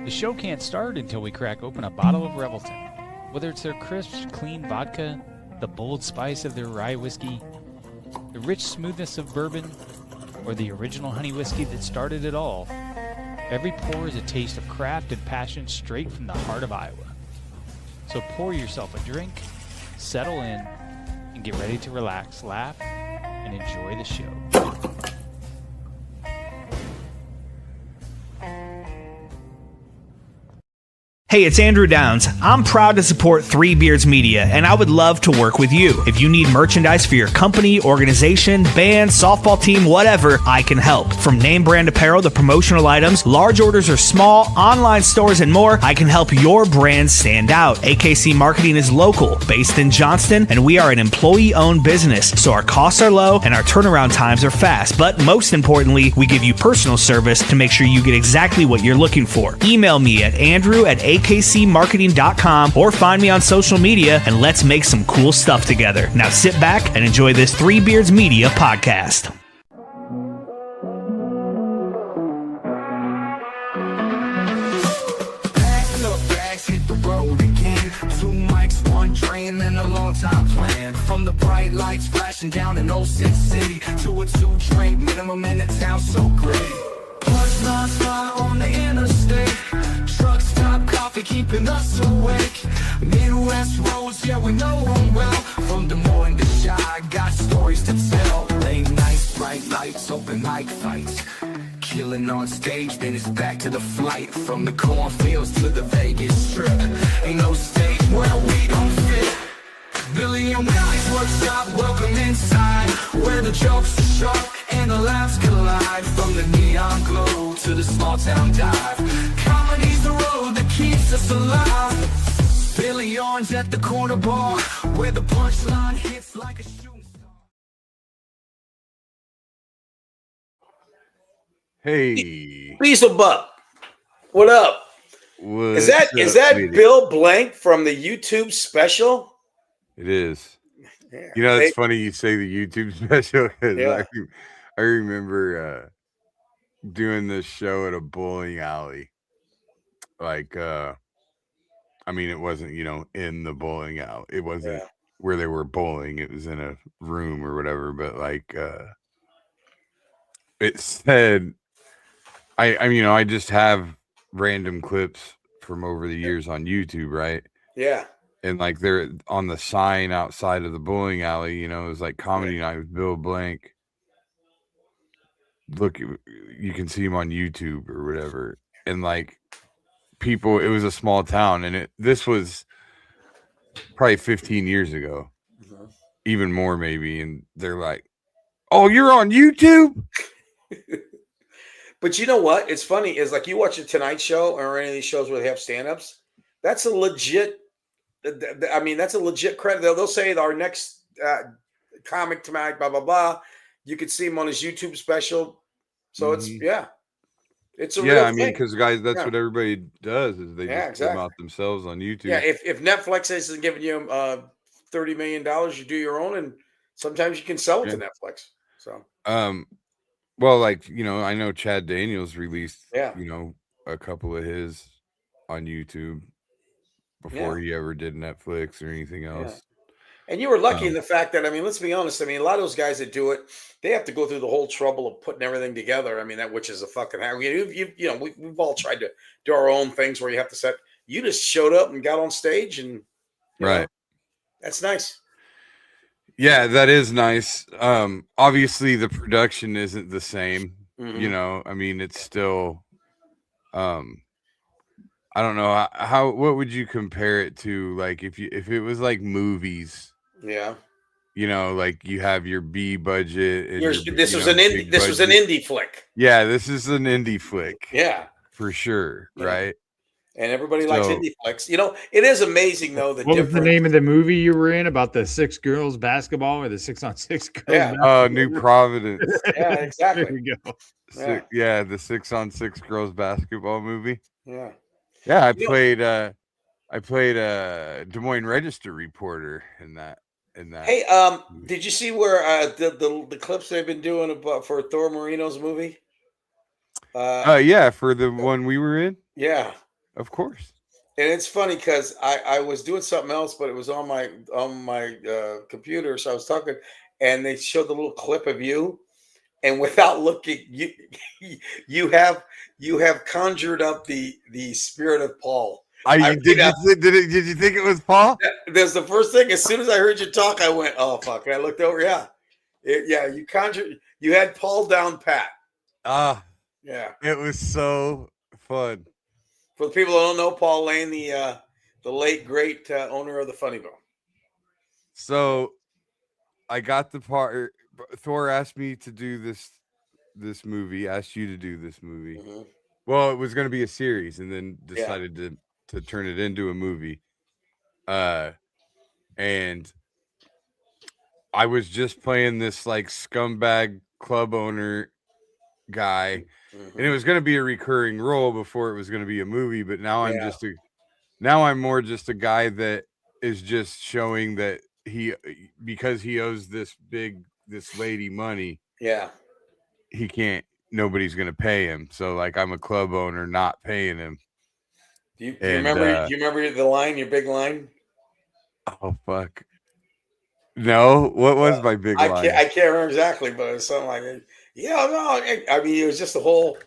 The show can't start until we crack open a bottle of Revelton. Whether it's their crisp, clean vodka, the bold spice of their rye whiskey, the rich smoothness of bourbon, or the original honey whiskey that started it all, every pour is a taste of craft and passion straight from the heart of Iowa. So pour yourself a drink, settle in, and get ready to relax, laugh, and enjoy the show. Hey, it's Andrew Downs. I'm proud to support Three Beards Media, and I would love to work with you. If you need merchandise for your company, organization, band, softball team, whatever, I can help. From name brand apparel to promotional items, large orders or small, online stores, and more, I can help your brand stand out. AKC Marketing is local, based in Johnston, and we are an employee-owned business, so our costs are low and our turnaround times are fast. But most importantly, we give you personal service to make sure you get exactly what you're looking for. Email me at andrew@akcmarketing.com or find me on social media, and let's make some cool stuff together. Now sit back and enjoy this Three Beards Media podcast. Packing up bags, hit the road again. 2 mics, 1 drain, and a long time plan. From the bright lights flashing down in Old City City to a 2-drink minimum in the town so great. Plus non-stop on the interstate. Truck stop, coffee keeping us awake. Midwest roads, yeah, we know them well. From Des Moines to Chi, got stories to tell. Late nights, bright lights, open mic fights. Killing on stage, then it's back to the flight. From the cornfields to the Vegas Strip. Ain't no state where we don't fit. Billy and Willie's workshop, welcome inside. Where the jokes are sharp and the laughs collide. From the neon glow to the small town dive. Comedy's the road that keeps us alive. Billy Orange at the corner bar, where the punchline hits like a shooting star. Hey, Beelzebub, what up? Is that sweetie? Bill Blank from the YouTube special? It is. Yeah. You know, it's funny you say the YouTube special. 'Cause Yeah. I remember doing this show at a bowling alley. Like, I mean, it wasn't, in the bowling alley. It wasn't where they were bowling. It was in a room or whatever. But like, it said, I just have random clips from over the years on YouTube, right? Yeah. And like they're on the sign outside of the bowling alley, it was like comedy night with Bill Blank. Look, you can see him on YouTube or whatever. And like people, it was a small town, and this was probably 15 years ago, even more maybe. And they're like, "Oh, you're on YouTube?" But you know what? It's funny is like you watch the Tonight Show or any of these shows where they have stand-ups. That's a legit. I mean, that's a legit credit. They'll say our next comic tonight, blah blah blah. You could see him on his YouTube special. So it's it's a real I mean, thing. because guys, that's what everybody does is they just exactly. come out themselves on YouTube. Yeah, if Netflix isn't giving you $30 million, you do your own, and sometimes you can sell it to Netflix. So well, like, I know Chad Daniels released, Yeah. A couple of his on YouTube before he ever did Netflix or anything else. And you were lucky in the fact that, I mean, let's be honest. I mean, a lot of those guys that do it, they have to go through the whole trouble of putting everything together. I mean, which is a fucking. I mean, we've all tried to do our own things where you have to set. You just showed up and got on stage, and you know, that's nice. Yeah, that is nice. Obviously the production isn't the same. I mean, it's still. I don't know how. What would you compare it to? Like if it was like movies. Yeah. Like you have your B budget. And This was an indie flick. Yeah, this is an indie flick. Yeah, for sure. Yeah. Right. And everybody likes indie flicks. It is amazing though. What was the name of the movie you were in about the 6 girls basketball or the 6-on-6 girls? Yeah. New Providence. Yeah, exactly. There we go. The 6-on-6 girls basketball movie. Yeah. Yeah, I played a Des Moines Register reporter in that. Hey, did you see where the clips they've been doing for Thor Marino's movie? Yeah, for the one we were in. Yeah. Of course. And it's funny because I was doing something else, but it was on my computer. So I was talking, and they showed the little clip of you, and without looking, you have conjured up the spirit of Paul. Did you think it was Paul? There's the first thing. As soon as I heard you talk, I went, "Oh fuck!" And I looked over. Yeah, you had Paul down pat. Yeah. It was so fun. For the people that don't know, Paul Lane, the late great owner of the Funny Bone. So, I got the part. Thor asked me to do this movie. Asked you to do this movie. Mm-hmm. Well, it was going to be a series, and then decided to turn it into a movie. And I was just playing this like scumbag club owner guy, and it was going to be a recurring role before it was going to be a movie. But now I'm more just a guy that is just showing that because he owes this lady money. Yeah, he can't. Nobody's going to pay him. So like I'm a club owner not paying him. Do you remember the line? Your big line? Oh fuck! No, what was my big line? I can't remember exactly, but it was something like it. Yeah, no. I mean, it was just the whole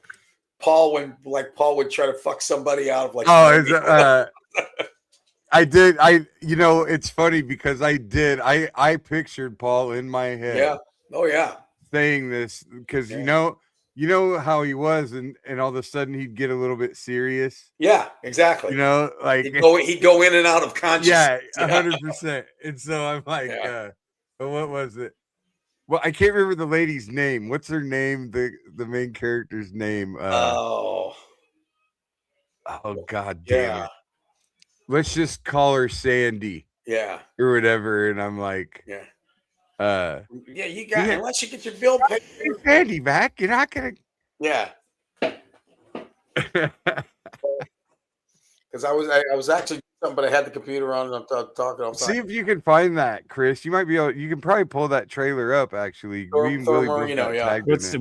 Paul would try to fuck somebody out of like. Oh, I did. It's funny because I pictured Paul in my head. Yeah. Oh yeah. Saying this because you know how he was, and all of a sudden he'd get a little bit serious. Yeah, exactly. Like he'd go in and out of consciousness. Yeah, 100%. And so I'm like, but what was it? Well, I can't remember the lady's name. What's her name? The main character's name. Oh God damn it. Let's just call her Sandy. Yeah. Or whatever. And I'm like, you got unless you get your bill paid. Sandy back. You're not gonna. Yeah. Because I was actually something, but I had the computer on and I'm talking all the time. See if you can find that, Chris. You might be able. You can probably pull that trailer up. Actually, Thor Marino. Yeah. What's the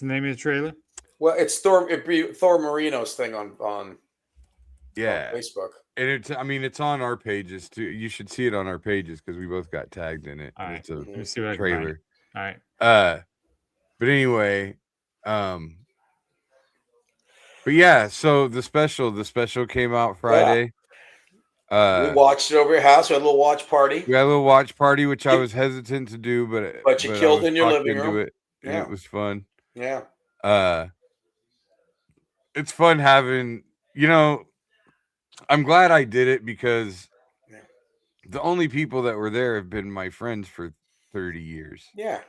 name of the trailer? Well, it's Thor. It'd be Thor Marino's thing on Facebook. And it's on our pages too. You should see it on our pages because we both got tagged in it. All right. It's a Let me see what trailer. All right. But anyway, but yeah. So the special came out Friday. We watched it over your house. We had a little watch party. We had a little watch party, which I was hesitant to do, but you killed in your living room. And it was fun. Yeah. It's fun having. I'm glad I did it because the only people that were there have been my friends for 30 years. Yeah.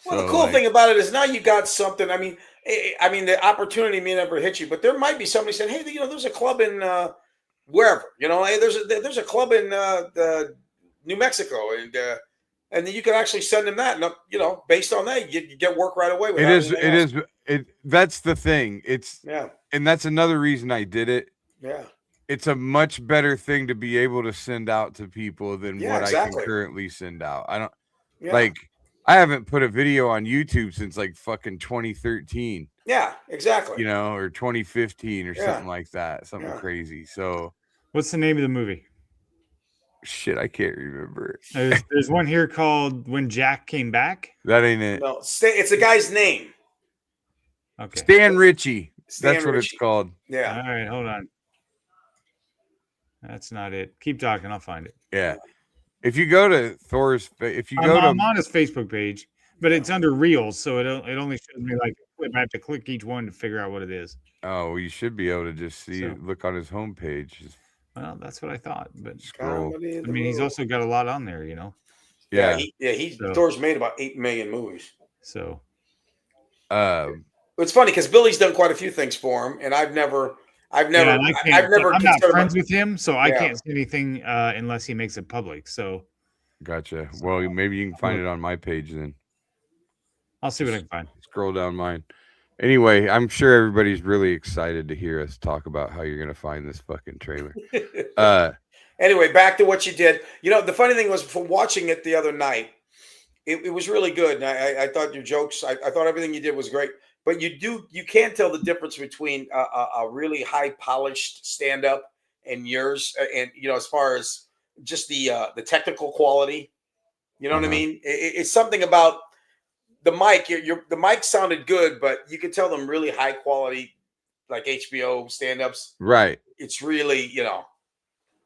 Well, the cool thing about it is now you got something. I mean, the opportunity may never hit you, but there might be somebody saying, "Hey, there's a club in wherever. Hey, there's a club in New Mexico, and then you can actually send them that. And, based on that, you get work right away. That's the thing. And that's another reason I did it. Yeah. It's a much better thing to be able to send out to people than what I can currently send out. I haven't put a video on YouTube since like fucking 2013. Yeah, exactly. Or 2015 or something like that. Something crazy. So what's the name of the movie? Shit, I can't remember. There's one here called When Jack Came Back. That ain't it. No, it's a guy's name. Okay. Stan Ritchie. That's what it's called. Yeah. All right, hold on. That's not it. Keep talking. I'll find it. Yeah. If you go to Thor's, I'm on his Facebook page, but it's under Reels, so it only shows me like a clip. I have to click each one to figure out what it is. Oh, well, you should be able to just look on his homepage. Well, that's what I thought, but scroll. He's also got a lot on there, Yeah. Thor's made about 8 million movies. So, it's funny because Billy's done quite a few things for him, and I'm not friends with him, so I can't say anything unless he makes it public. So, gotcha. Well, maybe you can find it on my page then. I'll see what I can find. Scroll down mine. Anyway, I'm sure everybody's really excited to hear us talk about how you're gonna find this fucking trailer. Anyway, back to what you did. The funny thing was, from watching it the other night, it was really good. And I thought your jokes, I thought everything you did was great. but you can tell the difference between a really high polished stand up and yours, and as far as just the technical quality. You know what I mean? It's something about the mic. The mic sounded good, but you could tell them really high quality, like HBO stand ups. Right. It's really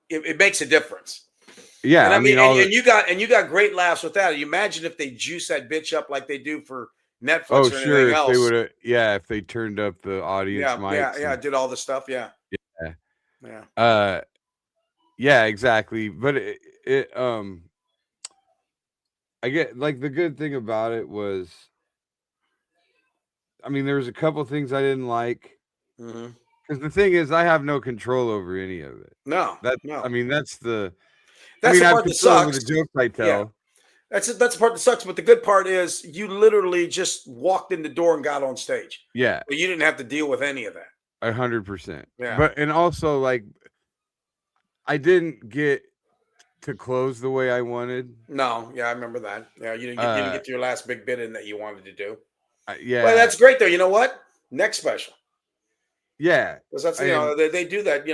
it makes a difference. Yeah, and I mean, and you got great laughs with that. You imagine if they juice that bitch up like they do for Netflix or sure. anything If they else. would have, if they turned up the audience mics. Yeah, did all the stuff. Yeah. Yeah, exactly. But I get like the good thing about it was, I mean, there was a couple things I didn't like. Because the thing is, I have no control over any of it. No. I mean, that's the part that sucks. The jokes I tell. Yeah. That's the part that sucks. But the good part is you literally just walked in the door and got on stage. Yeah. But you didn't have to deal with any of that. 100%. Yeah. And also, like, I didn't get to close the way I wanted. No. Yeah, I remember that. Yeah, you didn't get to your last big bit in that you wanted to do. Yeah. Well, that's great though. You know what? Next special. Yeah. Because that's they do that.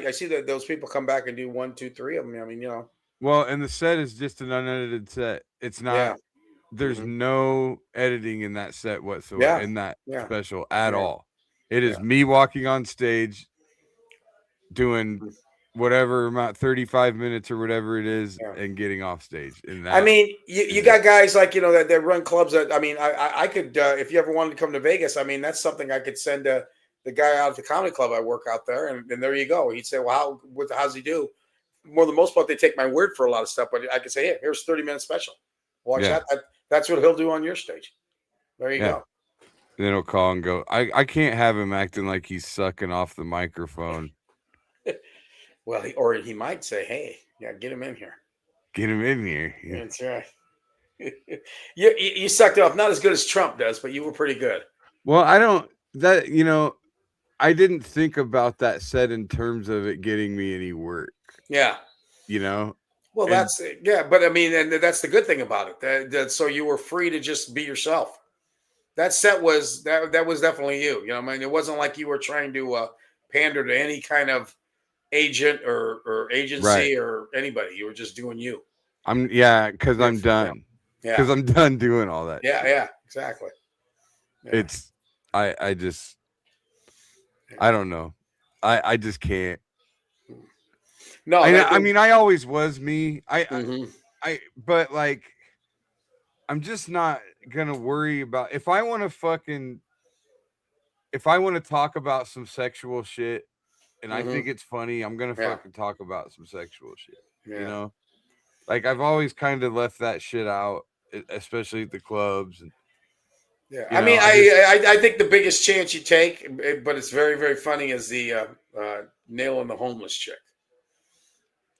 I see that those people come back and do 1, 2, 3 of them. I mean, Well, and the set is just an unedited set. It's not. Yeah. There's no editing in that set whatsoever. In that special at all. It is me walking on stage, doing whatever amount, 35 minutes or whatever it is, and getting off stage. I mean, you got guys like that run clubs. That I mean, I could if you ever wanted to come to Vegas. I mean, that's something I could send the guy out at the comedy club I work out there, and there you go. He'd say, "Well, how's he do?" For the most part, they take my word for a lot of stuff, but I could say, "Hey, here's a 30-minute special. Watch that. That's what he'll do on your stage." There you go. Then he'll call and go, I can't have him acting like he's sucking off the microphone. Well, he might say, "Hey, get him in here. Get him in here." Yeah. That's right. you sucked it off. Not as good as Trump does, but you were pretty good. Well, I didn't think about that set in terms of it getting me any work. Yeah. Well, that's it. Yeah, but I mean, and that's the good thing about it. That so you were free to just be yourself. That set was that was definitely you. I mean, it wasn't like you were trying to pander to any kind of agent or agency or anybody. You were just doing you. Because I'm done. Yeah, because I'm done doing all that. Yeah, exactly. Yeah. It's I just I don't know. I just can't. No, I mean, I always was me. But like, I'm just not gonna worry about if I want to talk about some sexual shit and I think it's funny, I'm gonna fucking talk about some sexual shit. Yeah. Like I've always kind of left that shit out, especially at the clubs. And I mean, I think the biggest chance you take, but it's very, very funny, is the nailing the homeless chick.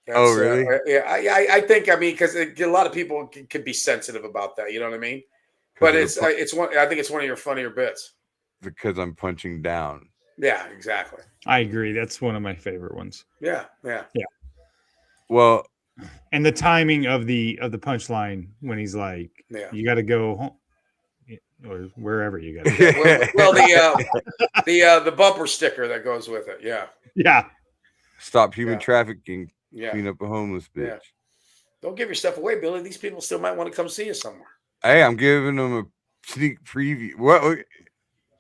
Oh, really? I think, I mean, because a lot of people could be sensitive about that. You know what I mean? But I think it's one of your funnier bits. Because I'm punching down. Yeah, exactly. I agree. That's one of my favorite ones. Yeah. Well, and the timing of the punchline when he's like, "You got to go home," or wherever you got to go. Well, the bumper sticker that goes with it. Yeah. Stop human trafficking. Clean up a homeless bitch. Yeah. Don't give your stuff away, Billy. These people still might want to come see you somewhere. Hey, I'm giving them a sneak preview.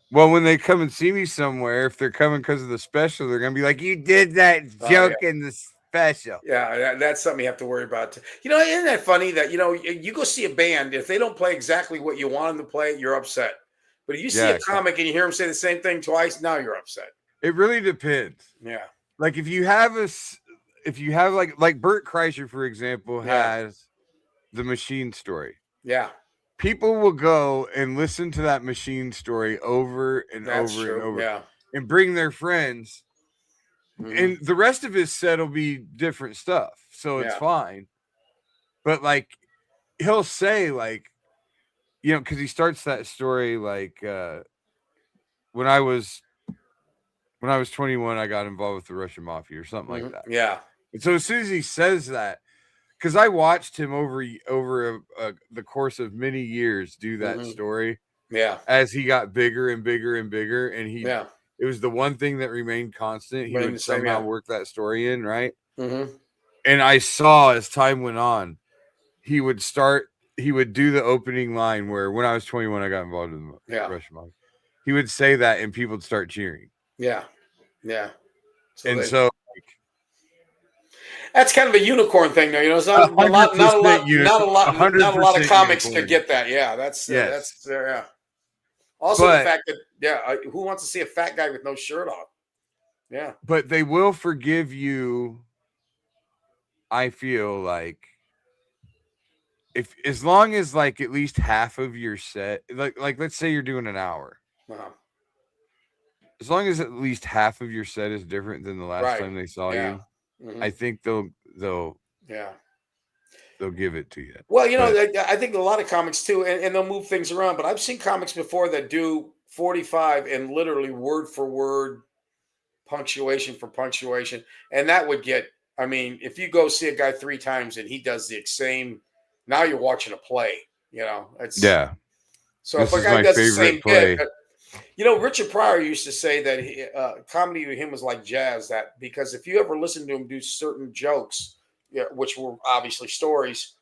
Well, when they come and see me somewhere, if they're coming because of the special, they're gonna be like, "You did that joke in the special." Yeah, that's something you have to worry about. Isn't that funny that you go see a band, if they don't play exactly what you want them to play, you're upset. But if you see a comic and you hear them say the same thing twice, now you're upset. It really depends. Yeah. Like if you have like Bert Kreischer, for example, has the Machine story. Yeah. People will go and listen to that Machine story over and over and over, and bring their friends, and the rest of his set will be different stuff, so it's fine. But like, he'll say like, because he starts that story like, when I was 21, I got involved with the Russian mafia or something like that. Yeah. And so as soon as he says that, because I watched him over the course of many years do that story, Yeah. As he got bigger and bigger and bigger, and it was the one thing that remained constant. He would somehow work that story in, right? Mm-hmm. And I saw as time went on, he would do the opening line where when I was 21, I got involved in the Russian Mafia. He would say that and people would start cheering. Yeah. Yeah. So that's kind of a unicorn thing, though. You know, it's not a lot of comics could get that. Yeah, that's yeah. Also, the fact that who wants to see a fat guy with no shirt on? Yeah, but they will forgive you. I feel like as long as like at least half of your set, like let's say you're doing an hour. As long as at least half of your set is different than the last time they saw you, I think they'll give it to you. Well, you know, I think a lot of comics too, and they'll move things around. But I've seen comics before that do 45 and literally word for word, punctuation for punctuation, and that would get. I mean, if you go see a guy 3 times and he does the same, now you're watching a play. You know, So if a guy does the same bit. You know, Richard Pryor used to say that comedy to him was like jazz. That because if you ever listen to him do certain jokes, which were obviously stories,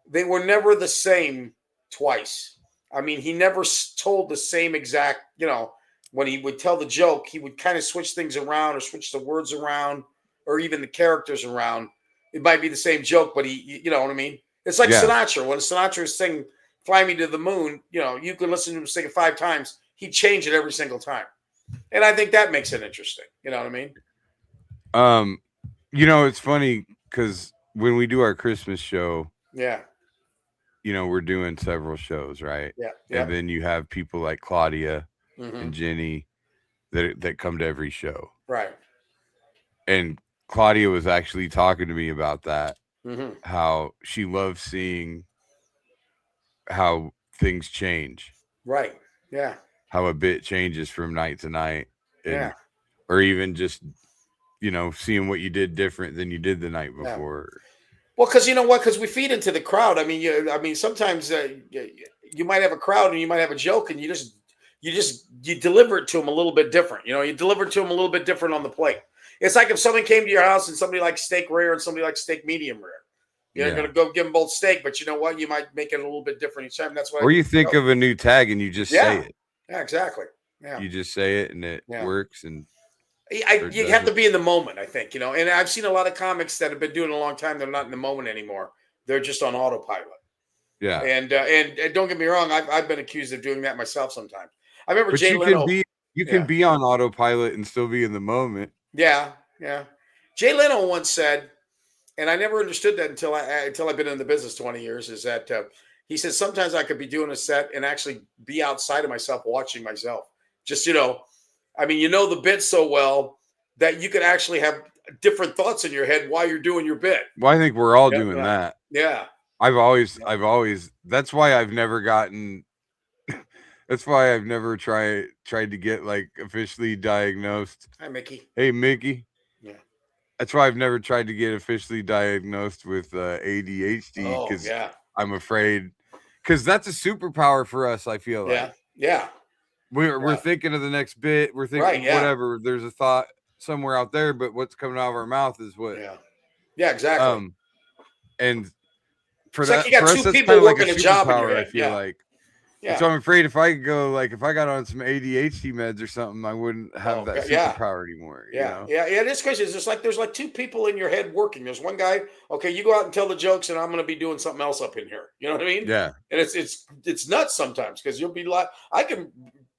they were never the same twice. I mean, he never told the same exact. You know, when he would tell the joke, he would kind of switch things around or switch the words around or even the characters around. It might be the same joke, but you know what I mean? It's like Sinatra. When Sinatra sing "Fly Me to the Moon," you know, you could listen to him sing it 5 times. He'd change it every single time. And I think that makes it interesting. You know what I mean? You know, it's funny because when we do our Christmas show, you know, we're doing several shows, right? Yeah. And then you have people like Claudia and Jenny that come to every show. Right. And Claudia was actually talking to me about that, how she loves seeing how things change. Right. Yeah. How a bit changes from night to night. Or even just, you know, seeing what you did different than you did the night before. Well, because you know what? Because we feed into the crowd. I mean, sometimes you might have a crowd and you might have a joke and you deliver it to them a little bit different. You know, you deliver it to them a little bit different on the plate. It's like if someone came to your house and somebody likes steak rare and somebody likes steak medium rare. You're going to go give them both steak, but you know what? You might make it a little bit different each time. That's why. Or you think of a new tag and you just say it. Yeah, exactly. Yeah, you just say it and it works. And you have to be in the moment, I think. You know, and I've seen a lot of comics that have been doing it a long time. They're not in the moment anymore. They're just on autopilot. Yeah, and don't get me wrong, I've been accused of doing that myself sometimes. I remember Jay Leno. You can be on autopilot and still be in the moment. Yeah. Jay Leno once said, and I never understood that until I've been in the business 20 years, is that he said sometimes I could be doing a set and actually be outside of myself watching myself. Just, you know, I mean, you know the bit so well that you could actually have different thoughts in your head while you're doing your bit. Well, I think we're all doing that. Yeah. I've always, that's why I've never gotten, that's why I've never tried to get like officially diagnosed. Hi, Mickey. Hey, Mickey. Yeah. That's why I've never tried to get officially diagnosed with ADHD because I'm afraid, because that's a superpower for us. I feel like. Yeah. We're thinking of the next bit. We're thinking whatever. There's a thought somewhere out there, but what's coming out of our mouth is what. Yeah, exactly. And for it's that, like you got for two us, that's people kind of like working a a job in your superpower. head. I feel like. Yeah. So I'm afraid if I got on some ADHD meds or something, I wouldn't have that superpower anymore. Yeah. It is crazy. It's just like there's like 2 people in your head working. There's one guy. Okay, you go out and tell the jokes, and I'm going to be doing something else up in here. You know what I mean? Yeah. And it's nuts sometimes because you'll be like, I can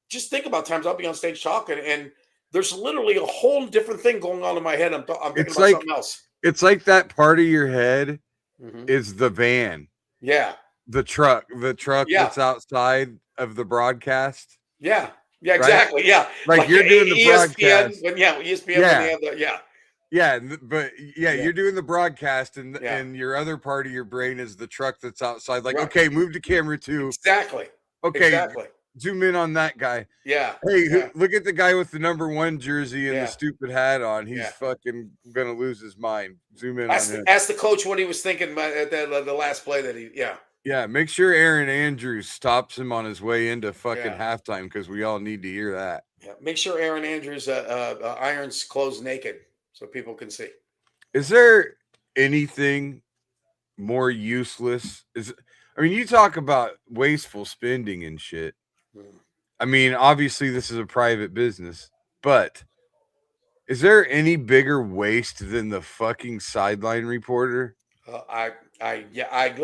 just think about times I'll be on stage talking, and there's literally a whole different thing going on in my head. I'm thinking about something else. It's like that part of your head is the van. Yeah. The truck that's outside of the broadcast. Yeah, exactly. Right? Yeah, like you're doing the broadcast. ESPN. You're doing the broadcast, and your other part of your brain is the truck that's outside. Like, okay, move to camera 2. Exactly. Okay, zoom in on that guy. Yeah. Hey, look at the guy with the number 1 jersey and the stupid hat on. He's fucking gonna lose his mind. Zoom in on him. Ask the coach what he was thinking at the last play that he. Yeah, make sure Aaron Andrews stops him on his way into fucking halftime because we all need to hear that. Yeah, make sure Aaron Andrews irons clothes naked so people can see. Is there anything more useless? I mean, you talk about wasteful spending and shit. I mean, obviously this is a private business, but is there any bigger waste than the fucking sideline reporter? Let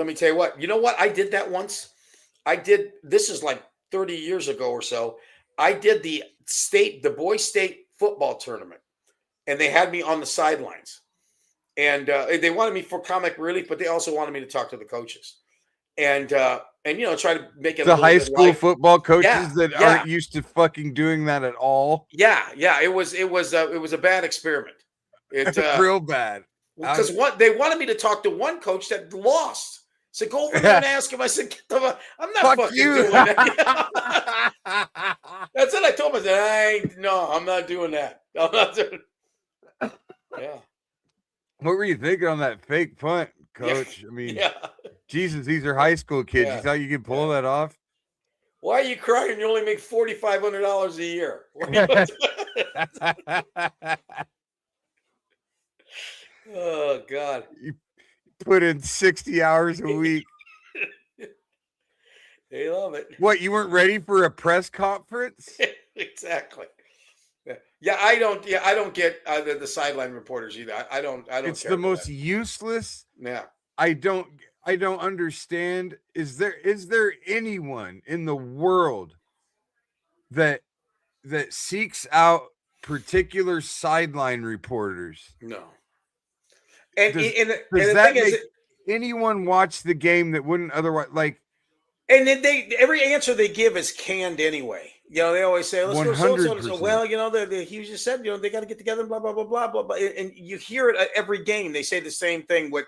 me tell you what. You know what? I did that once. This is like 30 years ago or so. I did the boys state football tournament, and they had me on the sidelines. And they wanted me for comic relief, but they also wanted me to talk to the coaches. And try to make it the high school football coaches that aren't used to fucking doing that at all. Yeah. It was a bad experiment. It's real bad. Because they wanted me to talk to one coach that lost. So go over there and ask him. I said, I'm not fucking doing that. That's what I told him. I said, I'm not doing that. I'm not doing it. Yeah. What were you thinking on that fake punt, coach? I mean, Jesus, these are high school kids. You thought you could pull that off? Why are you crying? You only make $4,500 a year. Oh, God. You put in 60 hours a week. They love it. What, you weren't ready for a press conference? Exactly. Yeah, I don't get the sideline reporters either. I don't. It's the most useless. Yeah. I don't understand. Is there anyone in the world that seeks out particular sideline reporters? No. Does that make anyone watch the game that wouldn't otherwise like? And then every answer they give is canned anyway. They always say, let's go so. Well, the Hughes just said, they got to get together, blah, blah, blah, blah, blah, blah. And you hear it at every game. They say the same thing with,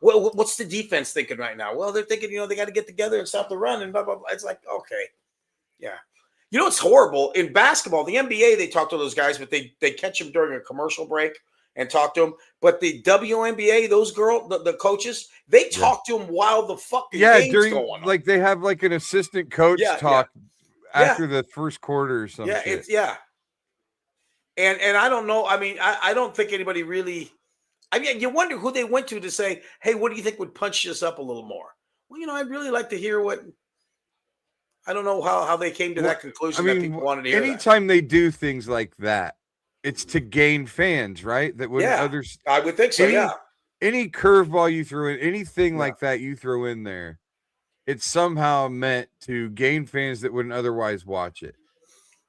what's the defense thinking right now? Well, they're thinking, they got to get together and stop the run and blah, blah, blah. It's like, okay. Yeah. It's horrible. In basketball, the NBA, they talk to those guys, but they catch them during a commercial break and talk to them. But the WNBA, those the coaches, they talk to them while the fucking game's going on. Like they have like an assistant coach talk after the first quarter or something. And I don't know. I mean, I don't think anybody really. I mean, you wonder who they went to say, "Hey, what do you think would punch this up a little more?" Well, I'd really like to hear what. I don't know how they came to that conclusion. I mean, that people wanted to hear. Anytime they do things like that, it's to gain fans, right? That would others. I would think so. Any curveball you throw in, anything like that you throw in there, it's somehow meant to gain fans that wouldn't otherwise watch it.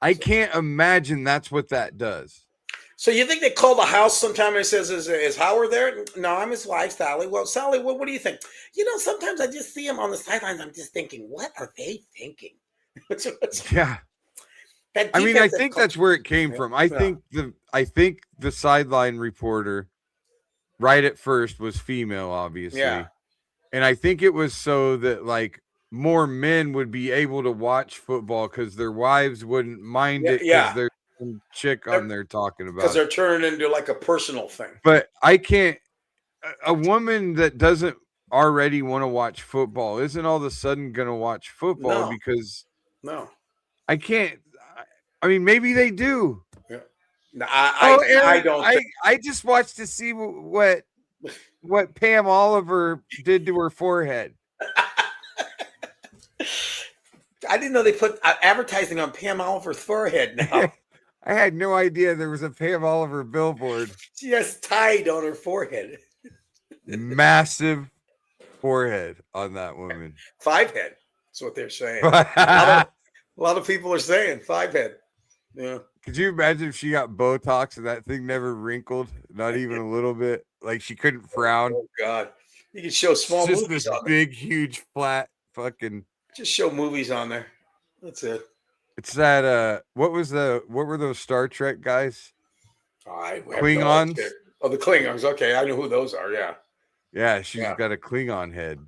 I can't imagine that's what that does. So you think they call the house sometime and says, is Howard there? No, I'm his wife, Sally. Well, Sally, what do you think? Sometimes I just see him on the sidelines. I'm just thinking, what are they thinking? Yeah. I mean, I think that's where it came from. I think the sideline reporter right at first was female, obviously. Yeah. And I think it was so that like more men would be able to watch football because their wives wouldn't mind it because there's some chick on there talking about it. Because they're turning into like a personal thing. But I can't a woman that doesn't already want to watch football isn't all of a sudden gonna watch football because I can't. I mean, maybe they do. Yeah. No, I don't. I just watched to see what Pam Oliver did to her forehead. I didn't know they put advertising on Pam Oliver's forehead now. I had no idea there was a Pam Oliver billboard. She has Tide on her forehead. Massive forehead on that woman. 5 head. That's what they're saying. A lot of people are saying 5 head. Yeah. Could you imagine if she got Botox and that thing never wrinkled? Not even a little bit. Like she couldn't frown. Oh God. You can show small just movies. Just this big, huge, flat fucking. Just show movies on there. That's it. It's that what were those Star Trek guys? Klingons? No, the Klingons. Okay, I know who those are, yeah. Yeah, she's got a Klingon head.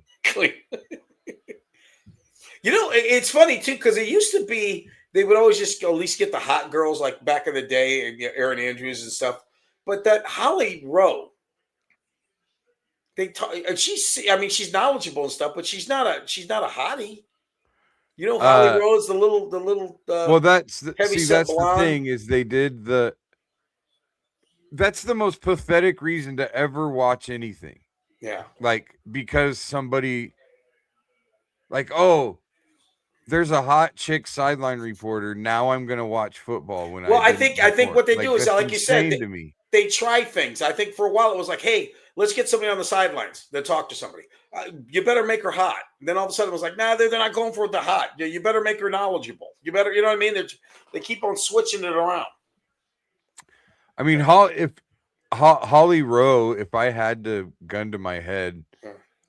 It's funny too, because it used to be they would always just at least get the hot girls like back in the day, and Aaron Andrews and stuff. But that Holly Rowe, they talk. She's knowledgeable and stuff, but she's not a hottie. You know, Holly Rose, the little. Well, that's the blonde. thing is they did that's the most pathetic reason to ever watch anything. Yeah. Like, because somebody like, oh, there's a hot chick sideline reporter. Now I'm going to watch football I think what they do is, like you said, to me. They try things. I think for a while it was like, hey, let's get somebody on the sidelines that talk to somebody. You better make her hot. And then all of a sudden it was like, nah, they're not going for the hot. You better make her knowledgeable. You better, you know what I mean? They keep on switching it around. I mean, Holly Rowe, if I had to gun to my head,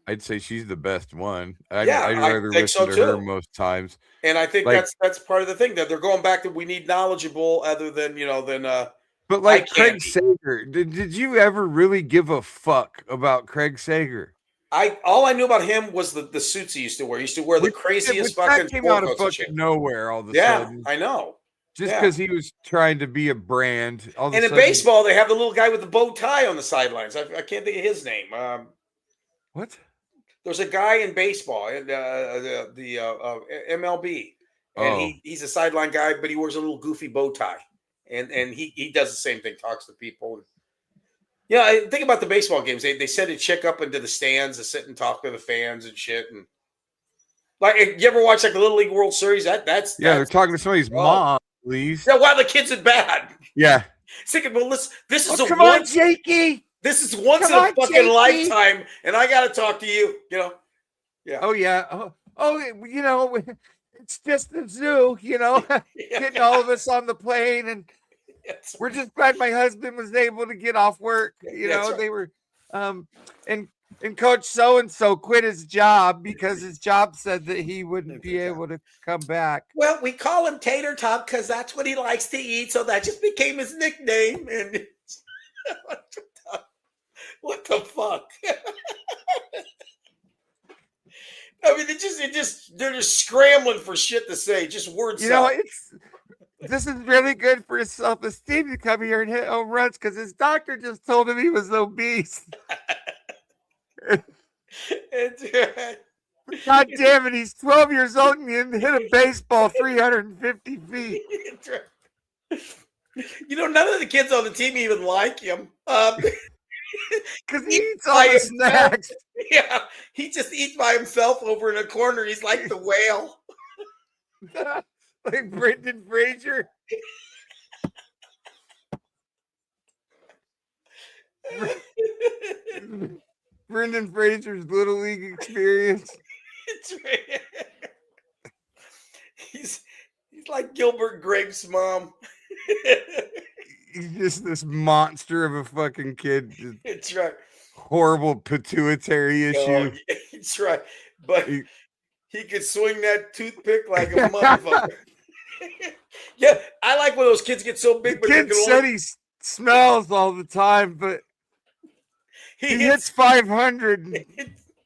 I'd say she's the best one. I'd rather listen to her most times. And I think that's part of the thing that they're going back to. We need knowledgeable other than But like Craig Sager, did you ever really give a fuck about Craig Sager? All I knew about him was the suits he used to wear. He used to wear the craziest fucking. That came out of fucking nowhere all of a sudden. Yeah, I know. Just because he was trying to be a brand. And in baseball, they have the little guy with the bow tie on the sidelines. I can't think of his name. What? There's a guy in baseball, the MLB, and he's a sideline guy, but he wears a little goofy bow tie, and he does the same thing, talks to people. Yeah, think about the baseball games. They send a chick up into the stands to sit and talk to the fans and shit. And like, you ever watch like the Little League World Series? That's they're talking to somebody's mom, please. Yeah, wow, the kids are bad. Yeah, thinking, well, this is come on, Jakey. This is once in a fucking lifetime, and I got to talk to you, Yeah. Oh, yeah. Oh, it's just the zoo, getting all of us on the plane. And we're just glad my husband was able to get off work. They were, and Coach so-and-so quit his job because his job said that he wouldn't be able to come back. Well, we call him Tater Top because that's what he likes to eat. So that just became his nickname. And what the fuck? I mean, they're just scrambling for shit to say, just words. This is really good for his self-esteem to come here and hit home runs because his doctor just told him he was obese. God damn it, he's 12 years old and he hit a baseball 350 feet. None of the kids on the team even like him. Because he eats all the snacks. Yeah, he just eats by himself over in a corner. He's like the whale. Like Brendan Fraser. Brendan Fraser's Little League experience. He's like Gilbert Grape's mom. He's just this monster of a fucking kid. It's right. Horrible pituitary issue. It's right. But he could swing that toothpick like a motherfucker. Yeah, I like when those kids get so big. The kid said he smells all the time, but he hits 500 and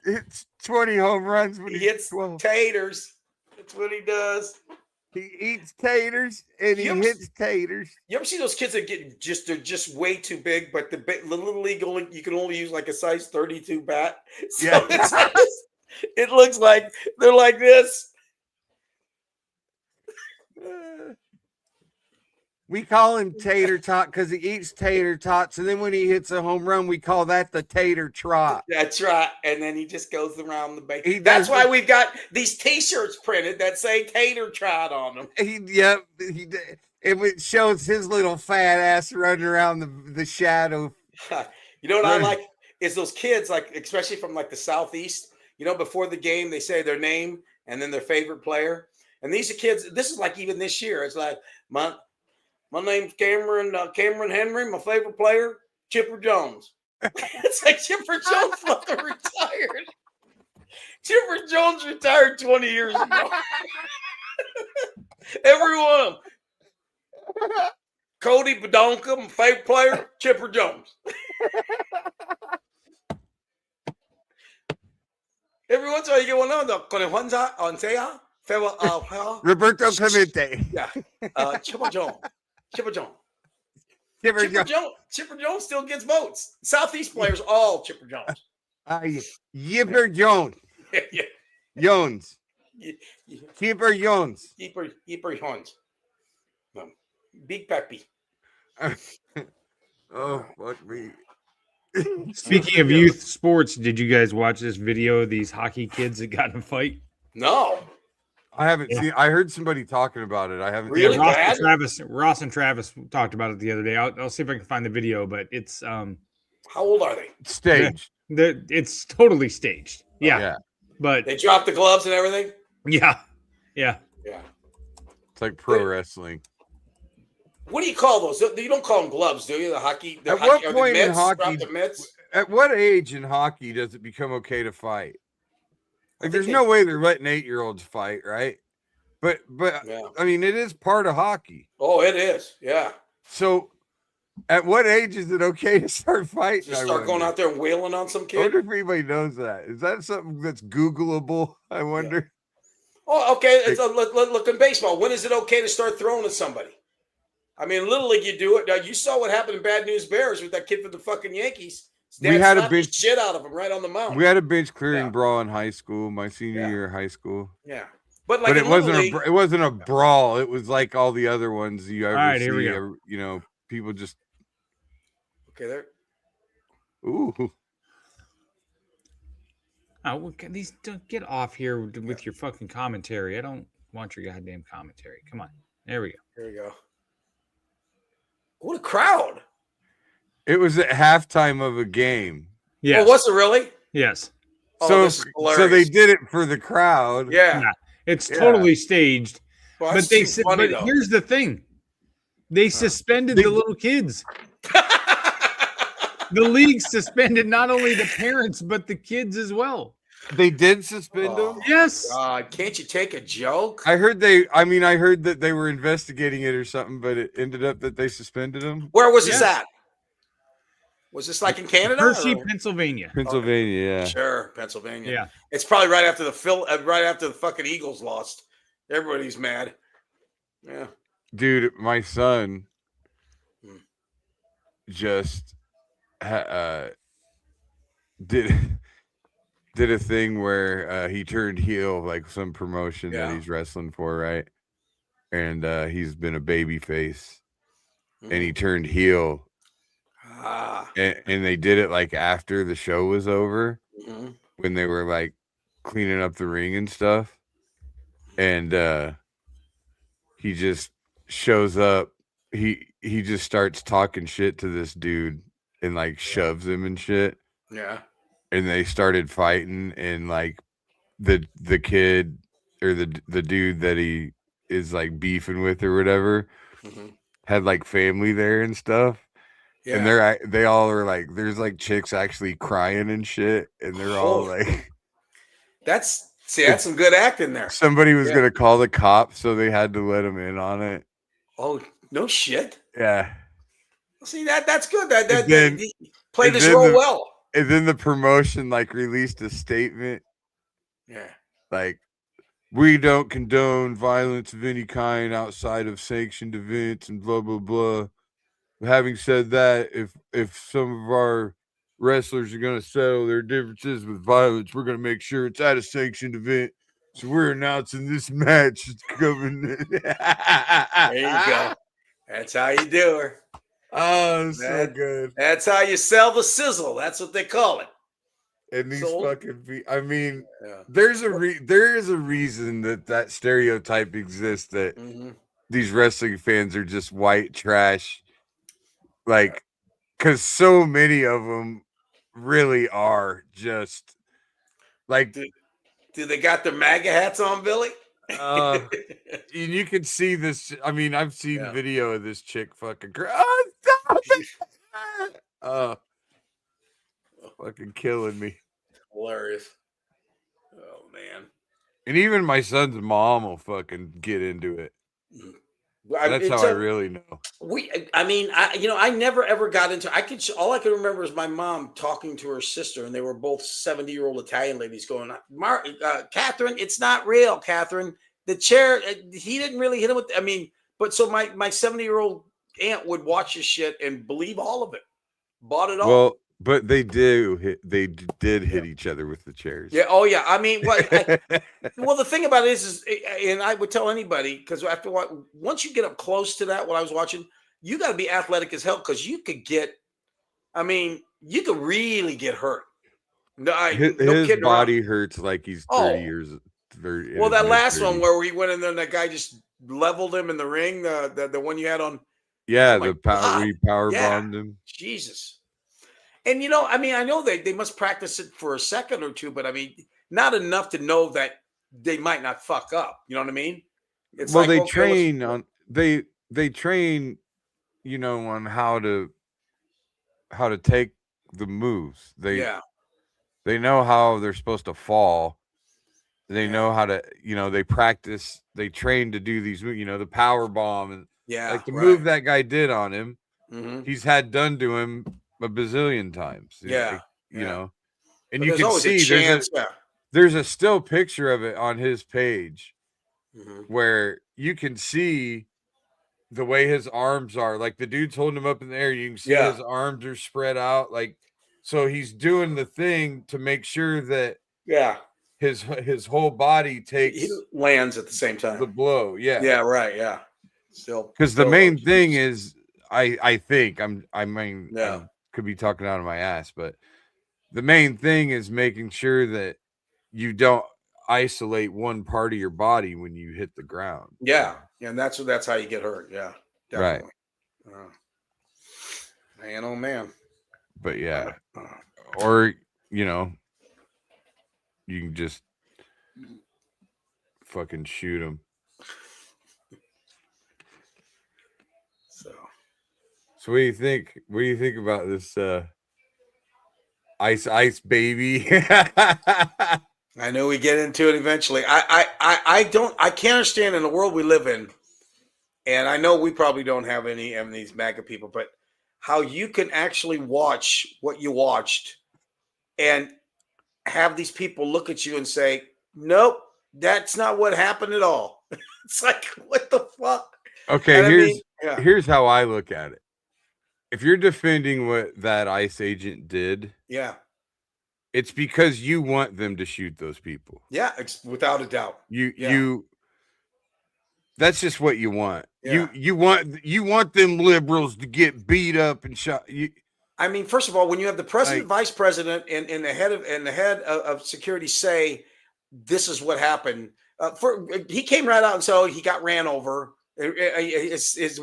hits 20 home runs when he hits 12. Taters. That's what he does. He eats taters and he hits taters. You ever see those kids that they're just way too big, but the Little League you can only use like a size 32 bat. So it looks like they're like this. We call him Tater Tot because he eats tater tots, and then when he hits a home run, we call that the Tater Trot. That's right, and then he just goes around the base. That's why we've got these T-shirts printed that say Tater Trot on them. It shows his little fat ass running around the shadow. You know what I like is those kids, like especially from like the Southeast. Before the game, they say their name and then their favorite player. And these are kids. This is like even this year. It's like my name's Cameron Henry. My favorite player, Chipper Jones. It's like Chipper Jones fucking retired. Chipper Jones retired 20 years ago. Every one of them. Cody Badonka, my favorite player, Chipper Jones. Every once in a while you get one of them. Con Juanza, Oncea. Roberto Clemente. Yeah. Chipper Jones. Chipper Jones still gets votes. Southeast players, all Chipper Jones. Yipper Jones. Yeah. Jones. Y- y- Keeper Jones. Yipper Jones. No. Big Peppy. Oh, fuck me. Speaking of youth sports, did you guys watch this video of these hockey kids that got in a fight? No. I haven't seen. I heard somebody talking about it. I haven't. Really? seen it. Ross and Travis talked about it the other day. I'll see if I can find the video, but it's How old are they? Staged. It's totally staged. Yeah. But they dropped the gloves and everything. Yeah. It's like pro wrestling. What do you call those? You don't call them gloves, do you? The hockey. At what point in hockey? At what age in hockey does it become okay to fight? Like, there's no way they're letting 8-year-olds fight, right? But yeah. I mean, it is part of hockey. Oh, it is. Yeah. So, at what age is it okay to start fighting? Just start going out there and wailing on some kid. I wonder if anybody knows that. Is that something that's Googleable? I wonder. Yeah. Oh, okay. Look in baseball. When is it okay to start throwing at somebody? I mean, Little League, you do it. Now, you saw what happened in Bad News Bears with that kid for the fucking Yankees. We had a bench shit out of him right on the mound. We had a bench clearing brawl in high school, my senior year of high school. Yeah, but it wasn't a brawl. It was like all the other ones you ever see. Here we go. You know, people just there. Ooh. Oh, these don't get off here with your fucking commentary. I don't want your goddamn commentary. Come on, there we go. Here we go. What a crowd! It was at halftime of a game. Yeah. Oh, was it really? Yes. So they did it for the crowd. Yeah. It's totally staged. Well, but here's the thing. They suspended the little kids. The league suspended not only the parents, but the kids as well. They did suspend them? Yes. Can't you take a joke? I heard that they were investigating it or something, but it ended up that they suspended them. Where was this at? Was this like in Canada? Hershey, Pennsylvania. Pennsylvania, yeah. Sure, Pennsylvania. Yeah. It's probably right after the fucking Eagles lost. Everybody's mad. Yeah. Dude, my son just did a thing where he turned heel, like some promotion that he's wrestling for, right? And he's been a baby face. And he turned heel. And they did it like after the show was over, when they were like cleaning up the ring and stuff. And he just shows up. He just starts talking shit to this dude and like shoves him and shit. Yeah. And they started fighting, and like the kid or the dude that he is like beefing with or whatever had like family there and stuff. Yeah. And they all are like, there's like chicks actually crying and shit, and they're all like, that's some good acting there. Somebody was gonna call the cops, so they had to let him in on it. Oh, no shit. Yeah. See, that's good. That he played his role well. And then the promotion like released a statement. Yeah. Like, we don't condone violence of any kind outside of sanctioned events and blah blah blah. Having said that, if some of our wrestlers are going to settle their differences with violence, we're going to make sure it's at a sanctioned event. So we're announcing this match is coming. There you go. That's how you do her. Oh, so good. That's how you sell the sizzle. That's what they call it. And these there is a reason that stereotype exists, that these wrestling fans are just white trash. Like, because so many of them really are just like. Do they got their MAGA hats on, Billy? You can see this. I mean, I've seen video of this chick fucking. Fucking killing me. Hilarious. Oh man. And even my son's mom will fucking get into it. That's how I really know. I never ever got into. All I can remember is my mom talking to her sister, and they were both 70-year-old Italian ladies going, "Catherine, it's not real, Catherine. The chair, he didn't really hit him with. But so my 70-year-old aunt would watch his shit and believe all of it, bought it all." Well, But they did hit each other with the chairs. Yeah. Oh yeah. I mean, well, the thing about it is, and I would tell anybody, because once you get up close to that, what I was watching, you got to be athletic as hell, because you could get, I mean, you could really get hurt. No, his body hurts like he's 30 years. 30, well, that last one where he went in there and that guy just leveled him in the ring, the one you had on. Yeah, the power bombed him. Jesus. And, I mean, I know they must practice it for a second or two, but I mean, not enough to know that they might not fuck up. You know what I mean? It's well, they train on they train, on how to take the moves. They know how they're supposed to fall. They know how to, they practice. They train to do these, the power bomb and like the move that guy did on him. Mm-hmm. He's had done to him a bazillion times. And but you can see there's a still picture of it on his page where you can see the way his arms are. Like the dude's holding him up in the air. You can see his arms are spread out. Like, so he's doing the thing to make sure that his whole body he lands at the same time. The blow. Yeah. Yeah. Right. Yeah. Still, because the main thing is, I think I could be talking out of my ass, but the main thing is making sure that you don't isolate one part of your body when you hit the ground. Yeah. And that's how you get hurt. Yeah. Definitely. Right. Man, oh man. But yeah. Or, you can just fucking shoot him. So what do you think? What do you think about this ice baby? I know we get into it eventually. I can't understand in the world we live in, and I know we probably don't have any of these MAGA people, but how you can actually watch what you watched and have these people look at you and say, nope, that's not what happened at all. It's like, what the fuck? Okay, here's how I look at it. If you're defending what that ICE agent did, it's because you want them to shoot those people. Yeah, it's without a doubt. That's just what you want. Yeah. You want them liberals to get beat up and shot. I mean, first of all, when you have the president, vice president, and the head of security say this is what happened, he came right out and said he got ran over. His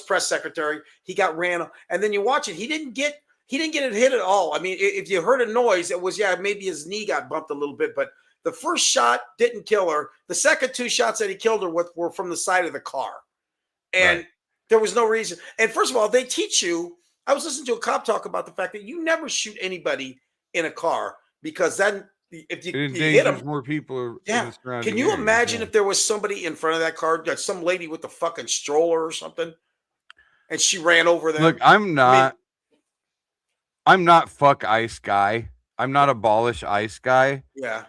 press secretary, he got ran, and then you watch it. He didn't get it hit at all. I mean, if you heard a noise, it was maybe his knee got bumped a little bit, but the first shot didn't kill her. The second two shots that he killed her with were from the side of the car, and there was no reason. And first of all, they teach you. I was listening to a cop talk about the fact that you never shoot anybody in a car, because then if you hit them, more people. Can you imagine if there was somebody in front of that car, some lady with a fucking stroller or something, and she ran over them? Look, I'm not fuck ICE guy. I'm not abolish ICE guy. Yeah.